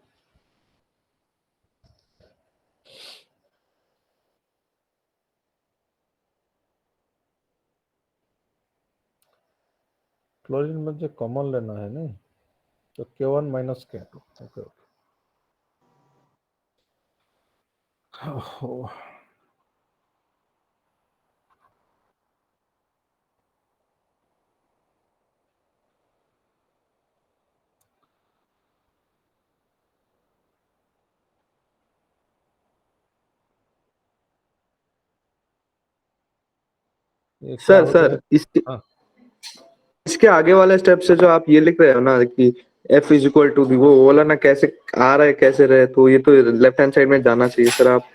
फ्लोरीन मुझे कॉमन लेना है नहीं, तो K1 minus K2। Okay okay. Sir इसके आगे वाले स्टेप से जो आप ये लिख रहे हो ना कि f इज इक्वल टू वो वाला ना, कैसे आ रहा है कैसे रहे, तो ये तो लेफ्ट हैंड साइड में जाना चाहिए सर। आप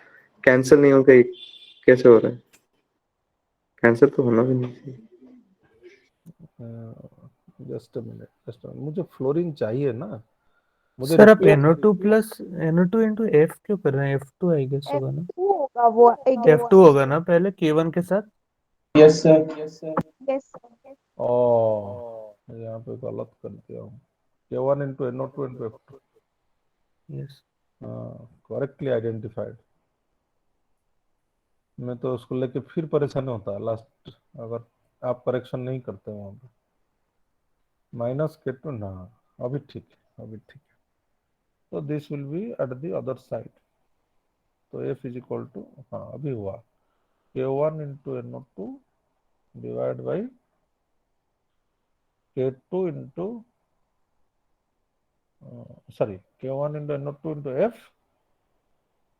कैंसिल नहीं हो गई, कैसे हो रहा है? कैंसिल तो होना भी नहीं चाहिए। जस्ट अ मिनट, मुझे फ्लोरीन चाहिए ना, मुझे सर आप replace- NO2 plus NO2 into F क्यों कर रहे हैं? F2 आई गेस होगा ना, F2 होगा वो आई गेस। F2 होगा ना पहले K1 के साथ। Yes, sir. यस। यहाँ पे गलत कर दिया हूँ, K1 into NO2 into F2, yes correctly identified. मैं तो उसको लेके फिर परेशान होता है लास्ट, अगर आप करेक्शन नहीं करते वहां पे। -K2 ना, अभी ठीक है, अभी ठीक है। तो this will be at the other side, तो F इज इक्वल टू, हाँ अभी हुआ, K1 into NO2 divide by K2 into sorry, K1 into NO2 into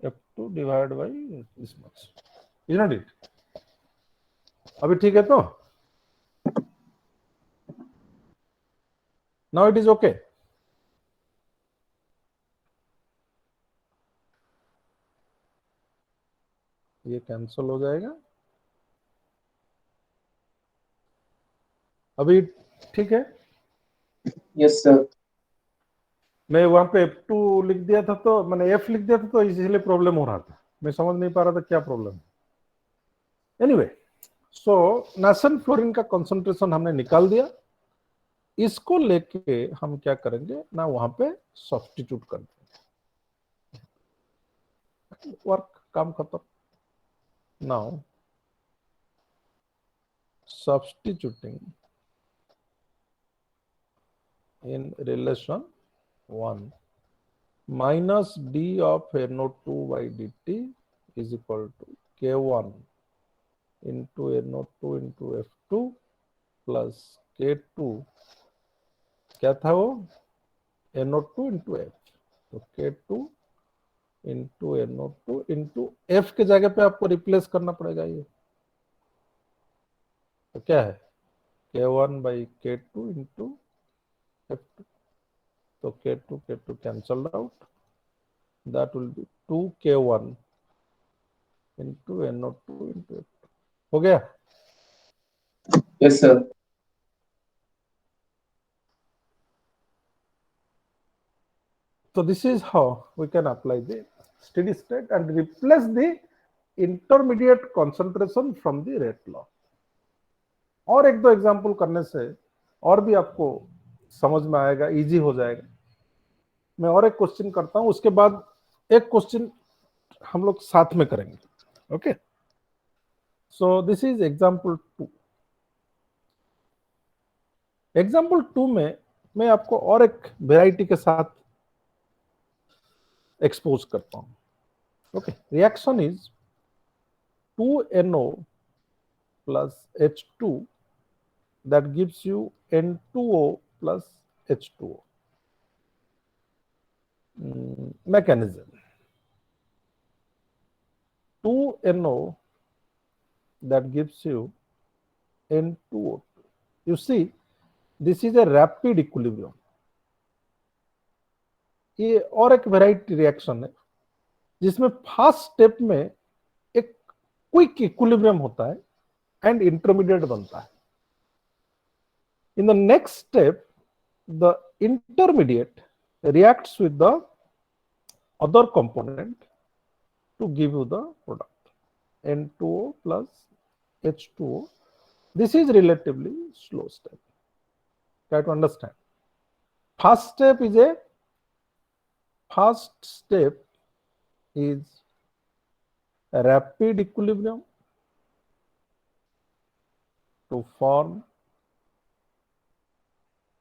F2 divided by this much, isn't it? अभी ठीक है तो now it is okay. ये cancel हो जाएगा, अभी ठीक है। Yes, sir. मैं वहां पे F2 लिख दिया था, तो मैंने F लिख दिया था, तो इसलिए प्रॉब्लम हो रहा था, मैं समझ नहीं पा रहा था क्या प्रॉब्लम है। एनीवे, सो नासन फ्लोरीन का कंसंट्रेशन हमने निकाल दिया, इसको लेके हम क्या करेंगे ना, वहां पे सब्स्टिट्यूट कर देंगे, वर्क काम खत्म। Now substituting in relation 1 minus d of NO2 by dt is equal to K1 into NO2 into F2 plus K2, क्या था वो, NO2 into F, तो K2 into NO2 into F के जगह पे आपको रिप्लेस करना पड़ेगा ये, तो क्या है K1 by K2 into F2, तो K2 cancelled out, that will be 2K1 into NO2 into F2, हो गया। Yes, sir. So this is how we can apply the steady state and replace the intermediate concentration from the rate law। और एक दो example करने से और भी आपको समझ में आएगा, इजी हो जाएगा। मैं और एक क्वेश्चन करता हूं, उसके बाद एक क्वेश्चन हम लोग साथ में करेंगे। Okay, so this is example 2। Example 2 में मैं आपको और एक वेराइटी के साथ एक्सपोज करता हूं। Okay, reaction is 2NO plus H2 that gives you N2O plus H2O। mechanism 2NO that gives you N2O2, you see this is a rapid equilibrium। ये और एक वेराइटी रिएक्शन है जिसमें फर्स्ट स्टेप में एक क्विक इक्विलिब्रियम होता है and intermediate बनता है। इन the next step the intermediate reacts with the other component to give you the product N2O plus H2O। This is relatively slow step, try to understand। First step is a rapid equilibrium to form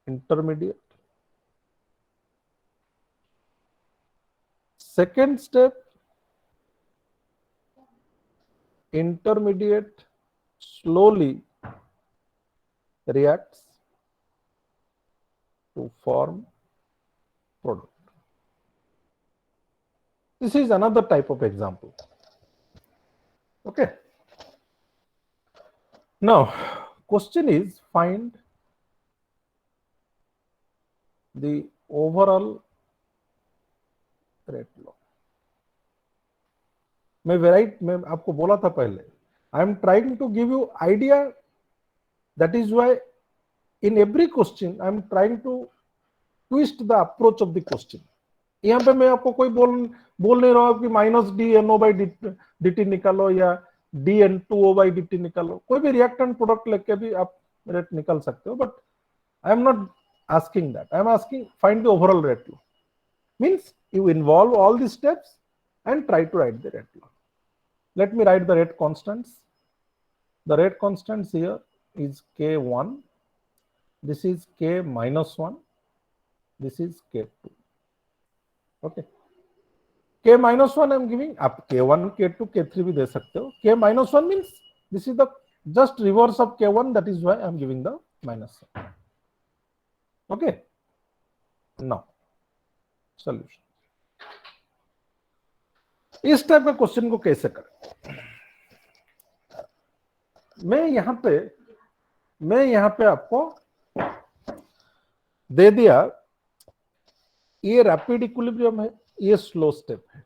intermediate। Second step, intermediate slowly reacts to form product। This is another type of example। Okay, now question is find the overall rate law. मैं आपको बोला था पहले, I am trying to give you idea, that is why in every question I am trying to twist the approach of the question. यहाँ पे मैं आपको कोई बोल नहीं रहा हूँ कि -dNO/dt निकालो या dN2O/dt निकालो, कोई भी रिएक्टेंट प्रोडक्ट लेके भी आप रेट निकाल सकते हो, but I am not asking that. I am asking find the overall rate law. Means you involve all the steps and try to write the rate law. Let me write the rate constants. The rate constants here is K1. This is K minus 1. This is K2. Okay. K minus 1 I am giving up K1, K2, K3 भी दे सकते हो. K minus 1 means this is the just reverse of K1. That is why I am giving the minus 1. Okay. Now solution. इस type के question को कैसे करें? मैं यहां पे आपको दे दिया, ये रैपिड इक्विलिब्रियम है, ये स्लो स्टेप है.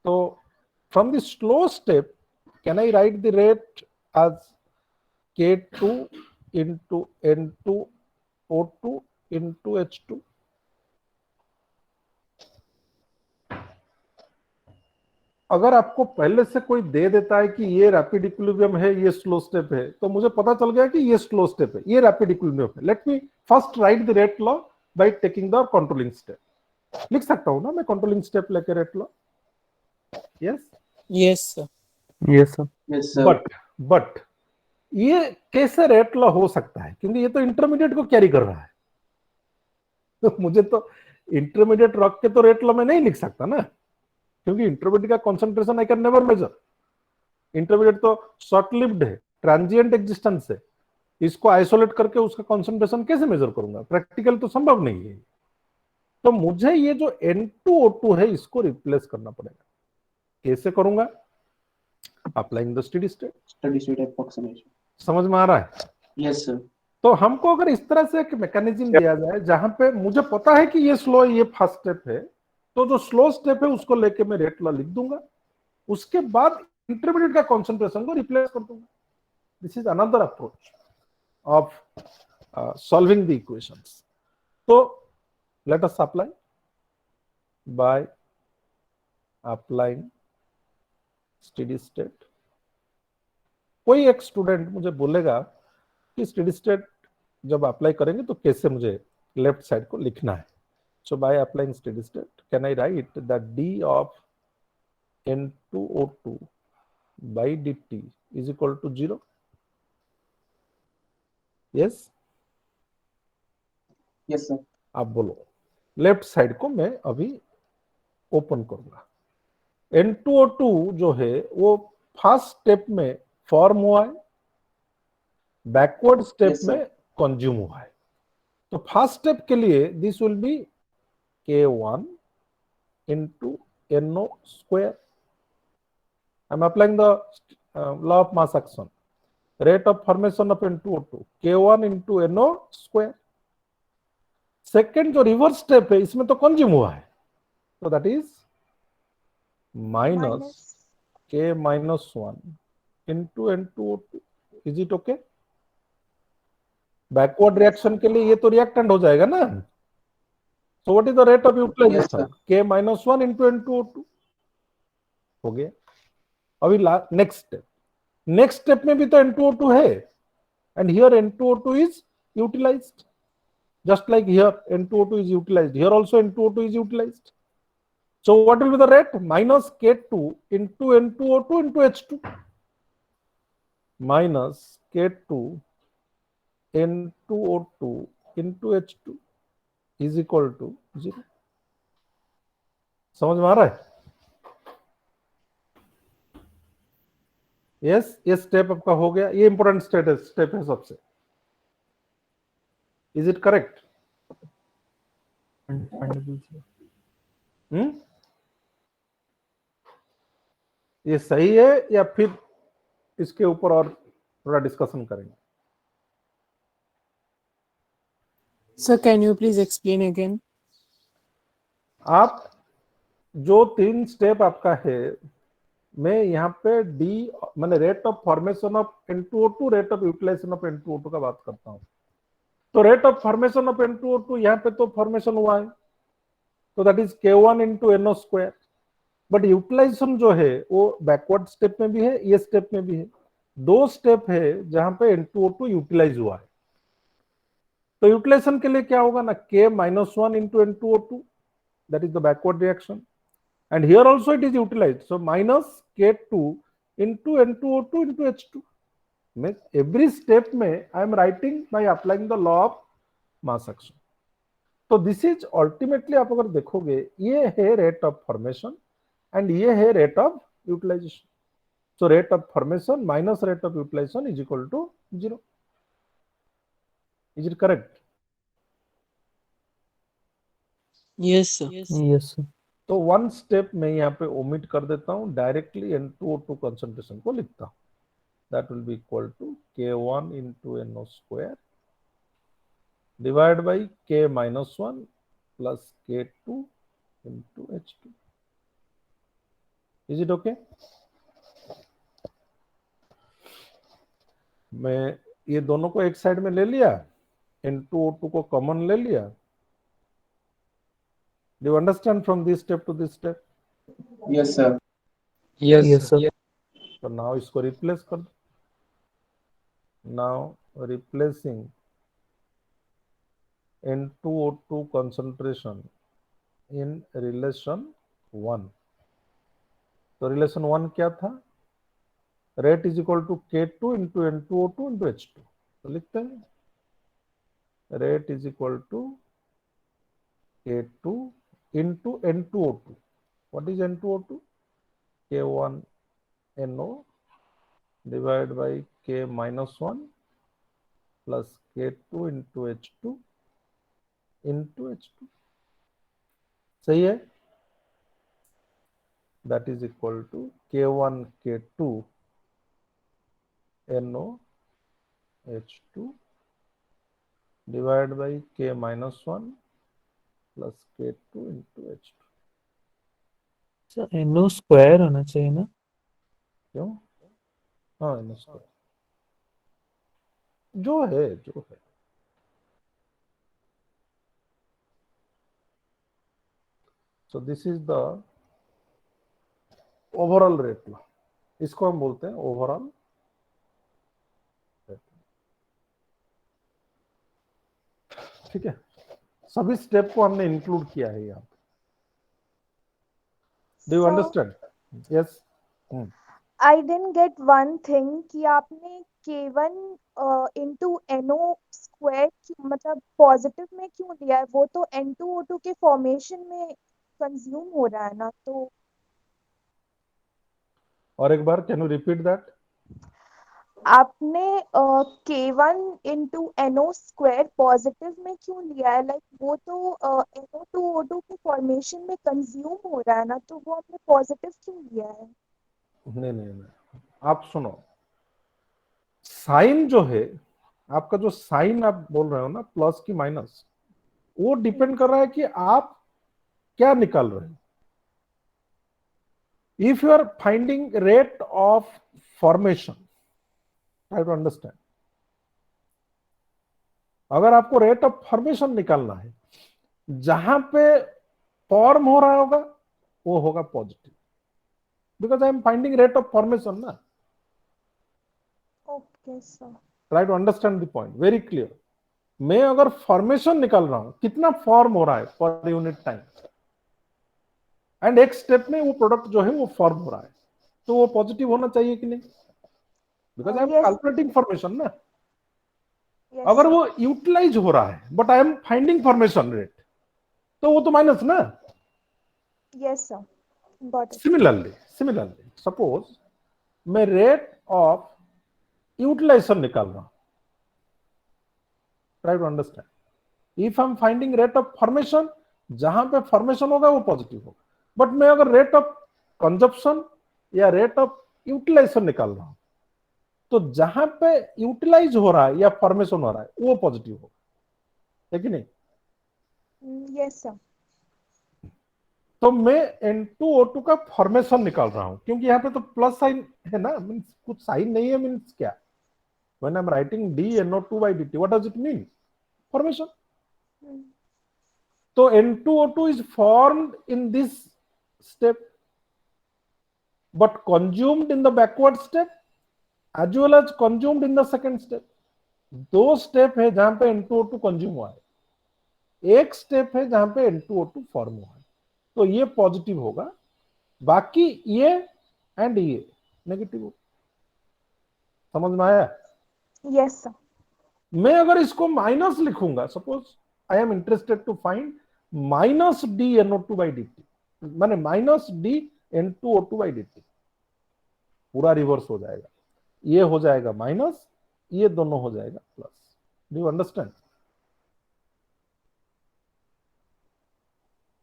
तो from the slow step can I right the rate as K2 into N2 O2 into H2. अगर आपको पहले से कोई दे देता है कि ये रैपिड इक्विलिब्रियम है, ये स्लो स्टेप है, तो मुझे पता चल गया कि ये स्लो स्टेप है, ये रैपिड इक्विलिब्रियम है. Let me first right the rate law by taking the controlling step. लिख सकता हूं ना मैं कंट्रोलिंग स्टेप लेके rate law? Yes Yes, sir. Yes sir. Yes, sir. But ये कैसे रेट लॉ हो सकता है? क्योंकि ये तो इंटरमीडिएट को कैरी कर रहा है, तो मुझे तो इंटरमीडिएट रख के तो रेट लॉ में नहीं लिख सकता ना, क्योंकि इंटरमीडिएट का concentration I can never measure. Intermediate तो शॉर्ट लिव्ड है, ट्रांजिएंट एग्जिस्टेंस है, इसको आइसोलेट करके उसका कंसंट्रेशन कैसे मेजर करूंगा? प्रैक्टिकल तो संभव नहीं है. तो मुझे ये जो N2O2 है इसको रिप्लेस करना पड़ेगा. कैसे करूंगा? Applying the steady state. Steady state approximation. समझ में आ रहा है? Yes, sir. तो हमको अगर इस तरह से एक मैकेनिज्म दिया जाए जहां पे मुझे पता है कि ये स्लो, ये फर्स्ट स्टेप है, तो जो स्लो स्टेप है उसको लेके मैं रेट लॉ लिख दूंगा, उसके बाद इंटरमीडिएट का कंसंट्रेशन को रिप्लेस कर दूंगा. This is another approach of solving the equations. तो let us apply by applying steady state. कोई एक स्टूडेंट मुझे बोलेगा कि स्टेडी स्टेट जब अप्लाई करेंगे तो कैसे मुझे लेफ्ट साइड को लिखना है. So by applying steady state, can I write that d of N2O2 by dt is equal to 0? Yes? Yes, sir. आप बोलो. लेफ्ट साइड को मैं अभी ओपन करूंगा. N2O2 जो है वो फर्स्ट स्टेप में फॉर्म हुआ है, बैकवर्ड स्टेप Yes, sir. में कंज्यूम हुआ है. तो फर्स्ट स्टेप के लिए this will be K1 into NO square. I am applying the law of mass action. Rate of formation of N2O2 K1 into NO square. Second जो reverse step है इसमें तो कंज्यूम हुआ है, तो that is minus K minus 1 into N2O2. Is it okay? Backward reaction के लिए ये तो रिएक्टेंट हो जाएगा ना. So what is the rate of utilization? Yes, K minus 1 into N2O2 हो गया. अभी नेक्स्ट स्टेप. नेक्स्ट स्टेप में भी तो N2O2 है, and here N2O2 is utilized. Just like here N2O2 is utilized, here also N2O2 is utilized. So what will be the rate? Minus K2 into N2O2 into H2. Minus K2 N2O2 into H2 is equal to 0. समझ में आ रहा है? Yes, ये step आपका हो गया. ये important step है सबसे. Is it correct? ये सही है या फिर इसके ऊपर और थोड़ा डिस्कशन करेंगे? Sir, can you please explain again? आप जो 3 स्टेप आपका है, मैं यहाँ पे डी माने rate of formation of N2O2, rate of utilisation of N2O2 का बात करता हूँ. तो rate of formation of N2O2 यहाँ पे तो फॉर्मेशन हुआ है, तो that is K1 into NO square. But utilisation जो है वो बैकवर्ड स्टेप में भी है, ये स्टेप में भी है। दो स्टेप है जहां पे N2O2 यूटिलाइज हुआ है। तो यूटिलाइजेशन के लिए क्या होगा ना, K-1 into N2O2, that is the backward reaction, and here also it is utilized, so minus K2 into N2O2 into H2। Every step में I am writing by applying the law of mass action. तो this is ultimately, आप अगर देखोगे, ये है rate of formation and ये है rate of utilisation. So rate of formation minus rate of utilization is equal to 0. Is it correct? Yes, sir. Yes, sir. तो one step मैं यहाँ पे ओमिट कर देता हूँ, डायरेक्टली N2O2 कंसंट्रेशन को लिखता हूँ। That will be equal to K1 into NO square divide by K-1 plus K2 into H2। Is it okay? मैं ये दोनों को एक साइड में ले लिया, N2O2 को कॉमन ले लिया। Do you understand from this step to this step? Yes, sir. Yes, sir. तो नाउ इसको रिप्लेस कर दो। Now replacing N2O2 concentration in relation 1। तो रिलेशन 1 क्या था? Rate is equal to K2 into N2O2 into H2। तो लिखते हैं rate is equal to K2 into N2O2। What is N2O2? K1 NO divide by K-1 plus K2 into H2 into H2। सही है? That is equal to K1 K2 NO H2 divide by K-1 plus K2 into H2। Sir NO square होना चाहिए ना? क्यों? हाँ, NO square जो है। So this is the overall rate law, इसको हम बोलते हैं ओवरऑल। ठीक है, सभी स्टेप को हमने इंक्लूड किया है यहाँ पे। Do you understand? Yes. I didn't get one thing कि आपने K1 इंटू NO स्क्वायर मतलब पॉजिटिव में क्यों दिया है? वो तो N2O2 के फॉर्मेशन में कंज्यूम हो रहा है ना। तो और एक बार कैन यू रिपीट दैट? आपने K1 into NO square positive में क्यों लिया है? लाइक वो तो NO2O2 के फॉर्मेशन में कंज्यूम हो रहा है ना, तो वो आपने पॉजिटिव क्यों लिया है? नहीं, आप सुनो, साइन जो है आपका, जो साइन आप बोल रहे हो ना, प्लस की माइनस, वो डिपेंड कर रहा है कि आप क्या निकाल रहे हो। If you are finding rate of formation, try to understand, अगर आपको रेट ऑफ फॉर्मेशन निकालना है, जहां पे फॉर्म हो रहा होगा वो होगा positive, because I am finding rate of formation ना। Okay sir, try to understand the point very clear. मैं अगर फॉर्मेशन निकाल रहा हूं, कितना फॉर्म हो रहा है पर यूनिट टाइम, एंड एक स्टेप में वो प्रोडक्ट जो है वो फॉर्म हो रहा है, तो वो पॉजिटिव होना चाहिए कि नहीं? Because I am calculating formation ना। अगर वो यूटिलाइज हो रहा है but I am finding formation rate, तो वो तो माइनस ना। Yes sir, got it. Similarly suppose मैं रेट ऑफ यूटिलाइजेशन निकाल रहा हूं, try to understand. If I am finding rate of formation, जहां पे फॉर्मेशन होगा वो पॉजिटिव होगा, बट मैं अगर रेट ऑफ कंजप्शन या रेट ऑफ यूटिलाइजेशन निकाल रहा हूं, तो जहां पे यूटिलाइज हो रहा है या फॉर्मेशन हो रहा है वो पॉजिटिव होगा, है कि नहीं? Yes sir. तो मैं N2O2 का फॉर्मेशन निकाल रहा हूं, क्योंकि यहाँ पे तो प्लस साइन है ना, मीन्स कुछ साइन नहीं है, मीन्स क्या? When I am writing DNO2/dt, what does it mean? formation. So N2O2 is formed in this step, but consumed in the backward step as well as consumed in the second step. दो step है जहां पे N2O2 consume हुआ है, एक step है जहां पे N2O2 फॉर्म हुआ है, तो ये पॉजिटिव होगा, बाकी ये एंड ये नेगेटिव होगा। समझ में आया? Yes sir. मैं अगर इसको माइनस लिखूंगा, suppose I am interested to find minus d NO2 by dt, माने minus d N2O2 by dt, पूरा रिवर्स हो जाएगा, ये हो जाएगा माइनस, ये दोनों हो जाएगा plus. Do you understand?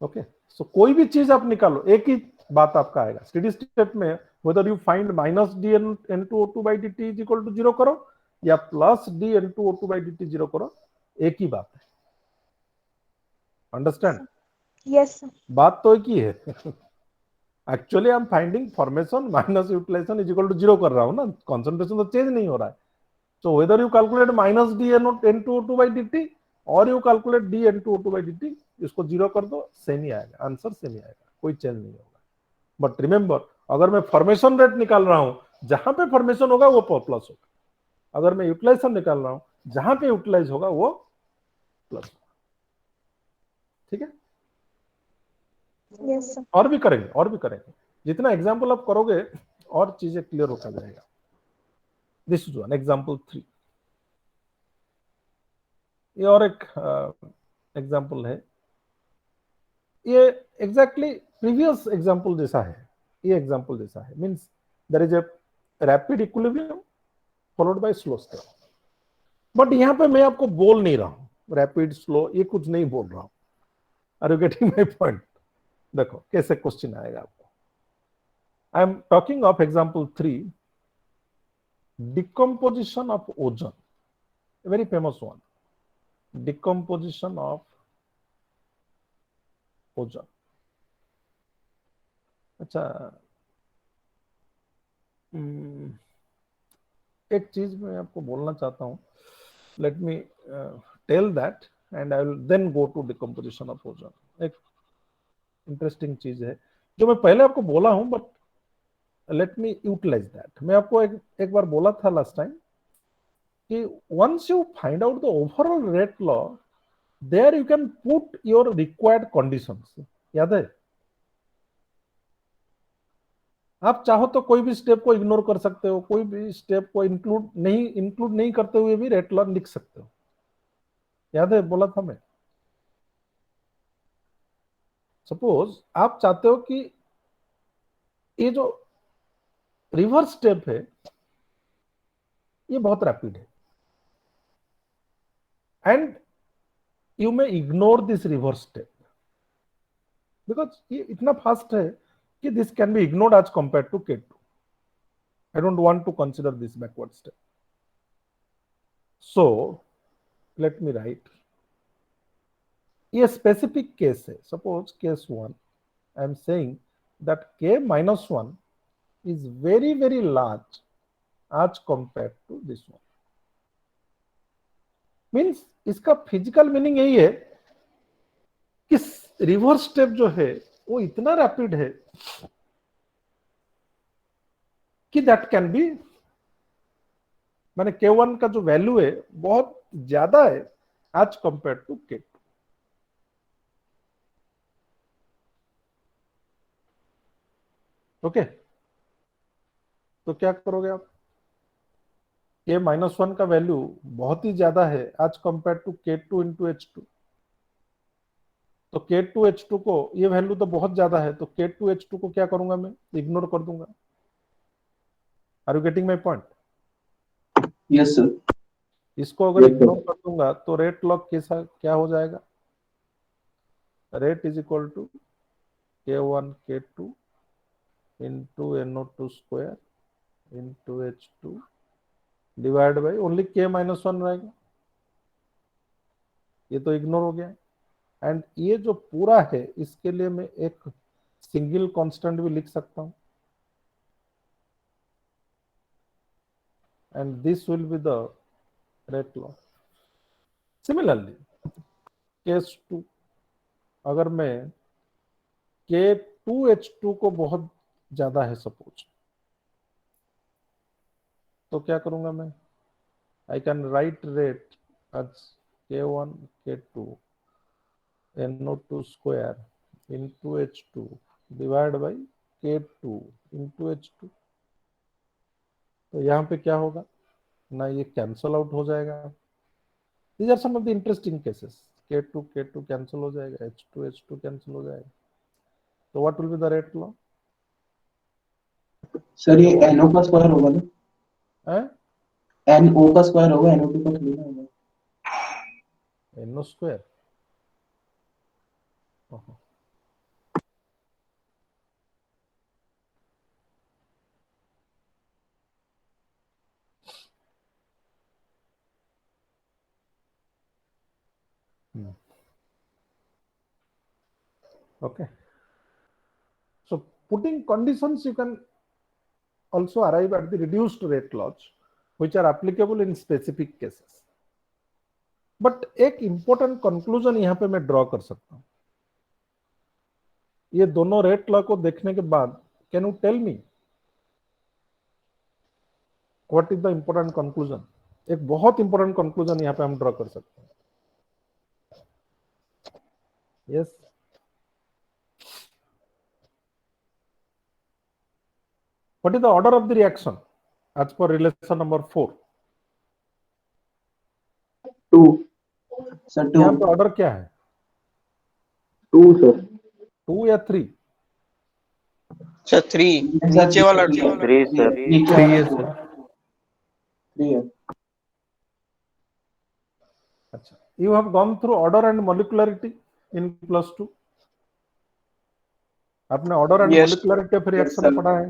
Okay, so कोई भी चीज आप निकालो, एक ही बात आपका आएगा स्टेडी स्टेट में, whether you find minus d N2O2 by dt is equal to 0 करो या plus d N2O2 by dt 0 करो, एक ही बात है। अंडरस्टैंड? Yes sir. बात तो एक ही है। Actually I am finding formation minus utilisation is equal to 0 कर रहा हूं ना, कॉन्सेंट्रेशन तो चेंज नहीं हो रहा है। So whether you calculate minus d N2O2 by dt और you calculate d N2O2 by dt, इसको 0 कर दो, सेम ही आएगा, आंसर सेम ही आएगा, कोई चेंज नहीं होगा। बट रिमेंबर, अगर मैं फॉर्मेशन रेट निकाल रहा हूं, जहां पे फॉर्मेशन होगा वो प्लस होगा, अगर मैं यूटिलाइजेशन निकाल रहा हूं, जहां पे यूटिलाइज होगा वो प्लस होगा। ठीक है? Yes sir. और भी करेंगे, जितना एग्जाम्पल आप करोगे और चीजें क्लियर होता जाएगा। This is one example 3। ये और एक एग्जाम्पल है, ये एग्जैक्टली प्रीवियस एग्जाम्पल जैसा है, ये एग्जाम्पल जैसा है, means there is a rapid equilibrium followed by slow step. But यहां पे मैं आपको बोल नहीं रहा हूं रैपिड स्लो, ये कुछ नहीं बोल रहा हूं। Are you getting my point? देखो कैसे क्वेश्चन आएगा आपको। I am talking of example 3, decomposition of ozone, very famous one, decomposition of ozone. अच्छा, एक चीज मैं आपको बोलना चाहता हूं, let me tell that and I will then go to decomposition of ozone. एक इंटरेस्टिंग चीज है जो मैं पहले आपको बोला हूं, but let me utilise that. मैं आपको एक बार बोला था लास्ट टाइम कि once you find out the overall rate law, there you can put your required conditions. याद है? आप चाहो तो कोई भी स्टेप को इग्नोर कर सकते हो, कोई भी स्टेप को इंक्लूड नहीं करते हुए भी रेट लॉ लिख सकते हो। याद है बोला था मैं? सपोज आप चाहते हो कि ये जो रिवर्स स्टेप है ये बहुत रैपिड है, and you may ignore this reverse step because ये इतना फास्ट है कि this can be ignored as compare to K2. I don't want to consider this backward step. So let me write. ये specific case है, suppose case 1, I am saying that K-1 is very very large as compared to this one. Means इसका physical meaning यही है कि reverse step जो है वो इतना रैपिड है कि दैट कैन बी, माने K1 का जो वैल्यू है बहुत ज्यादा है as compare to K2। Okay, तो क्या करोगे आप? K-1 का वैल्यू बहुत ही ज्यादा है as compare to K2 into H2, तो K2H2 को ये वैल्यू तो बहुत ज्यादा है, तो K2H2 को क्या करूंगा मैं? इग्नोर कर दूंगा। Are you getting my point? Yes sir. इसको अगर इग्नोर कर दूंगा तो रेट लॉग कैसा क्या हो जाएगा? Rate is equal to K1 K2 into NO2 square into H2 divide by only K-1 रहेगा, ये तो इग्नोर हो गया। एंड ये जो पूरा है इसके लिए मैं एक सिंगल कांस्टेंट भी लिख सकता हूं, and this will be the rate law. Similarly case 2, अगर मैं K2H2 को बहुत ज्यादा है सपोज, तो क्या करूंगा मैं? I can write rate as K1 K2 NO2 square into H2 divide by K2 into H2। तो यहाँ पे क्या होगा ना, ये कैंसल आउट हो जाएगा। These are some of the interesting cases. K2 K2 cancel हो जाएगा, H2 H2 कैंसिल हो जाएगा। तो what will be the rate law? Sir ये NO का स्क्वायर होगा ना? NO का स्क्वायर होगा, NO2 का थोड़ी ना होगा। NO square. Okay. So putting conditions, you can also arrive at the reduced rate laws, which are applicable in specific cases. But एक important conclusion यहाँ पे मैं draw कर सकता हूँ। ये दोनों रेट लॉ को देखने के बाद, can you tell me what is the important conclusion? एक बहुत important conclusion यहाँ पे हम draw कर सकते हैं। Yes. What is the order of the reaction as per relation number 4? 2 sir 2 यहाँ पे ऑर्डर क्या है? 2 सर। 2 या 3? सर 3 नीचे वाला 3 सर। 3 है सर। 3 है। अच्छा, you have gone through order and molecularity in +2. आपने order and molecularity of reaction पढ़ा है?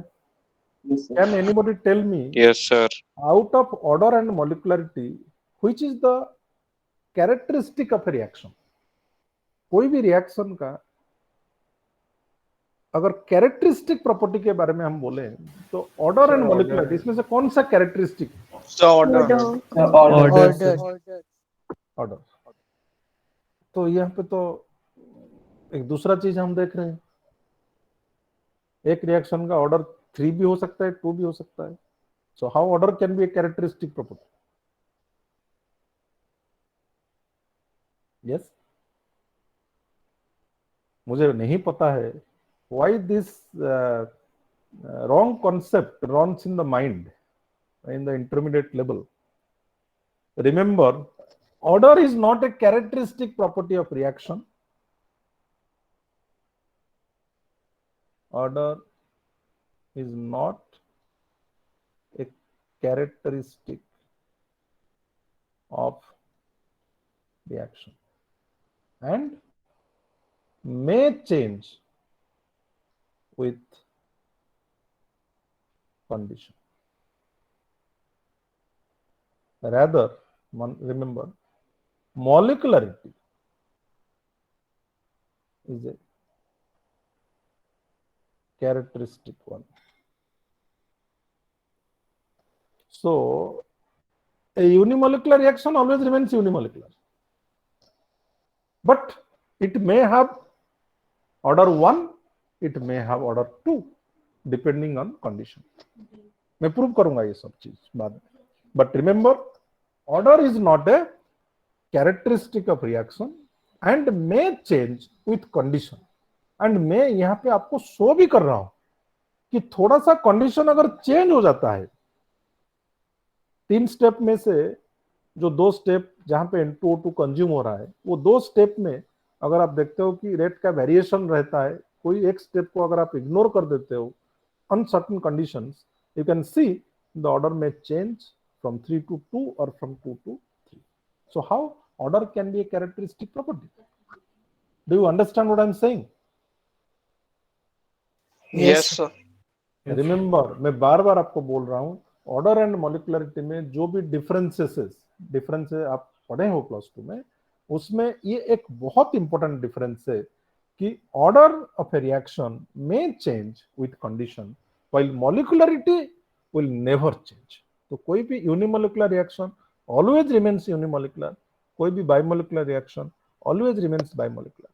Can anybody tell me? Yes sir. Out of order and molecularity, which is the characteristic of a reaction? कोई भी reaction का अगर characteristic property के बारे में हम बोले तो ऑर्डर एंड मॉलिक्यूलरिटी, इसमें से कौन सा कैरेक्टरिस्टिक? ऑर्डर। तो यहाँ पे तो एक दूसरा चीज हम देख रहे हैं, एक रिएक्शन का ऑर्डर 3 भी हो सकता है, 2 भी हो सकता है। So how order can be a characteristic property? Yes, मुझे नहीं पता है why this wrong concept runs in the mind in the intermediate level. Remember, order is not a characteristic property of reaction. Order is not a characteristic of reaction and may change with condition. Rather, remember, molecularity is a characteristic one. So, a unimolecular reaction always remains unimolecular, but it may have order 1, it may have order 2, depending on condition. मैं prove करूंगा ये सब चीज बाद में, but remember, order is not a characteristic of reaction and may change with condition. And मैं यहाँ पे आपको शो भी कर रहा हूं कि थोड़ा सा कंडीशन अगर चेंज हो जाता है, 3 स्टेप में से जो 2 स्टेप जहां पे N2O2 कंज्यूम हो रहा है, वो 2 स्टेप में अगर आप देखते हो कि रेट का वेरिएशन रहता है, कोई एक स्टेप को अगर आप इग्नोर कर देते हो, uncertain conditions, you can see the order में चेंज फ्रॉम 3 to 2 और from 2 to 3. So how order can be a characteristic property? Do you understand what I am saying? Yes sir. Remember, मैं बार बार आपको बोल रहा हूं, ऑर्डर एंड मॉलिक्युलरिटी में जो भी डिफरेंसेस आप पढ़े हो +2 में, उसमें ये एक बहुत इंपॉर्टेंट डिफरेंस है कि ऑर्डर ऑफ ए रिएक्शन में change with condition while molecularity will never change. तो कोई भी unimolecular reaction always remains unimolecular, कोई भी bimolecular reaction always remains bimolecular,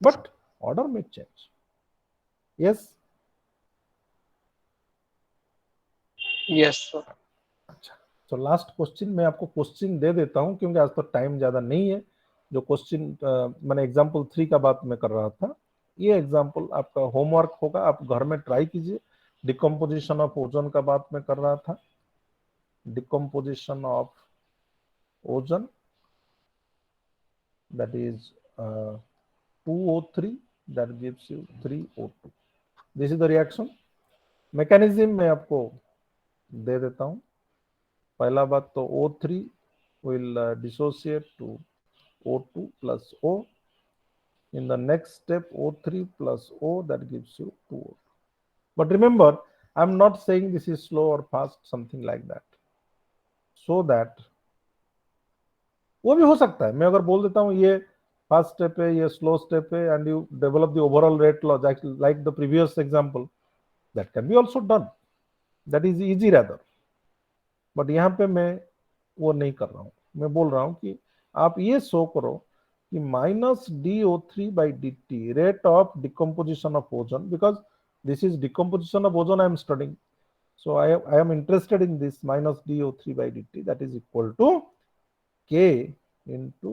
but order में चेंज. Yes Yes, sir. अच्छा, तो लास्ट क्वेश्चन मैं आपको क्वेश्चन दे देता हूं क्योंकि आज तो टाइम ज्यादा नहीं है. जो क्वेश्चन मैंने एग्जांपल 3 का बात मैं कर रहा था, ये एग्जांपल आपका होमवर्क होगा, आप घर में ट्राई कीजिए. डिकम्पोजिशन ऑफ ओजोन का बात मैं कर रहा था. Decomposition of ozone, that is 2O3 that gives you 3O2. This is the reaction. Mechanism मैं आपको दे देता हूं. पहला बात तो O3 will dissociate to O2 plus O. In the next step, O3 plus O, that gives you 2O2. But remember, I'm not saying this is slow or fast, something like that. So that वो भी हो सकता है. मैं अगर बोल देता हूं ये फास्ट स्टेप है, ये स्लो स्टेप है, and you develop the overall rate law like the previous example, that can be also done. That is easy rather. But यहाँ पे मैं वो नहीं कर रहा हूँ. मैं बोल रहा हूँ कि आप ये शो करो कि minus DO3 by dt rate of decomposition of ozone, because this is decomposition of ozone I am studying. So I am interested in this minus DO3 by dt, that is equal to K into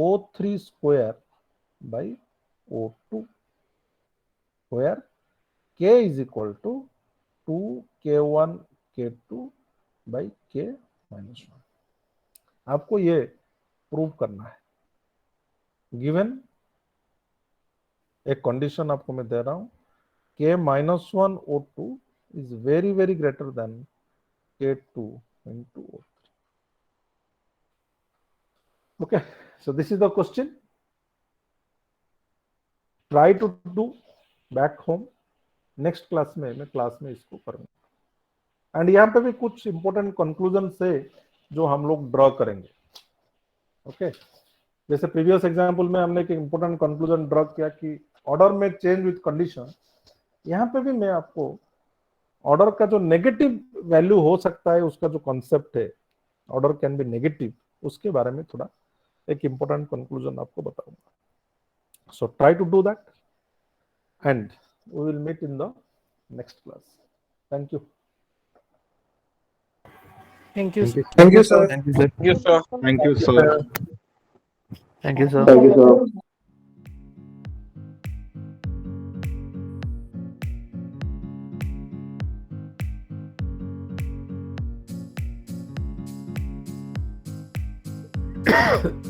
O3 square by O2, where K is equal to 2K1 K2 by K minus 1. आपको ये prove करना है. Given एक condition आपको मैं दे रहा हूं, K minus 1 O2 is very very greater than K2 into O3. Okay, so this is the question. Try to do back home. Next class में मैं क्लास में इसको करूंगा. एंड यहाँ पे भी कुछ इंपॉर्टेंट कंक्लूजन से जो हम लोग ड्रॉ करेंगे. ओके, जैसे प्रीवियस एग्जांपल में हमने एक इंपॉर्टेंट कंक्लूजन ड्रॉ किया कि ऑर्डर में चेंज विद कंडीशन. यहाँ पे भी मैं आपको ऑर्डर का जो नेगेटिव वैल्यू हो सकता है, उसका जो कॉन्सेप्ट है, ऑर्डर कैन बी नेगेटिव, उसके बारे में थोड़ा एक इंपॉर्टेंट कंक्लूजन आपको बताऊंगा. So try to do that and we will meet in the next class. Thank you. Thank you, sir. Thank you, sir. Thank you, sir. Yes, sir. Thank you, sir. Thank you, sir. Thank you,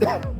sir.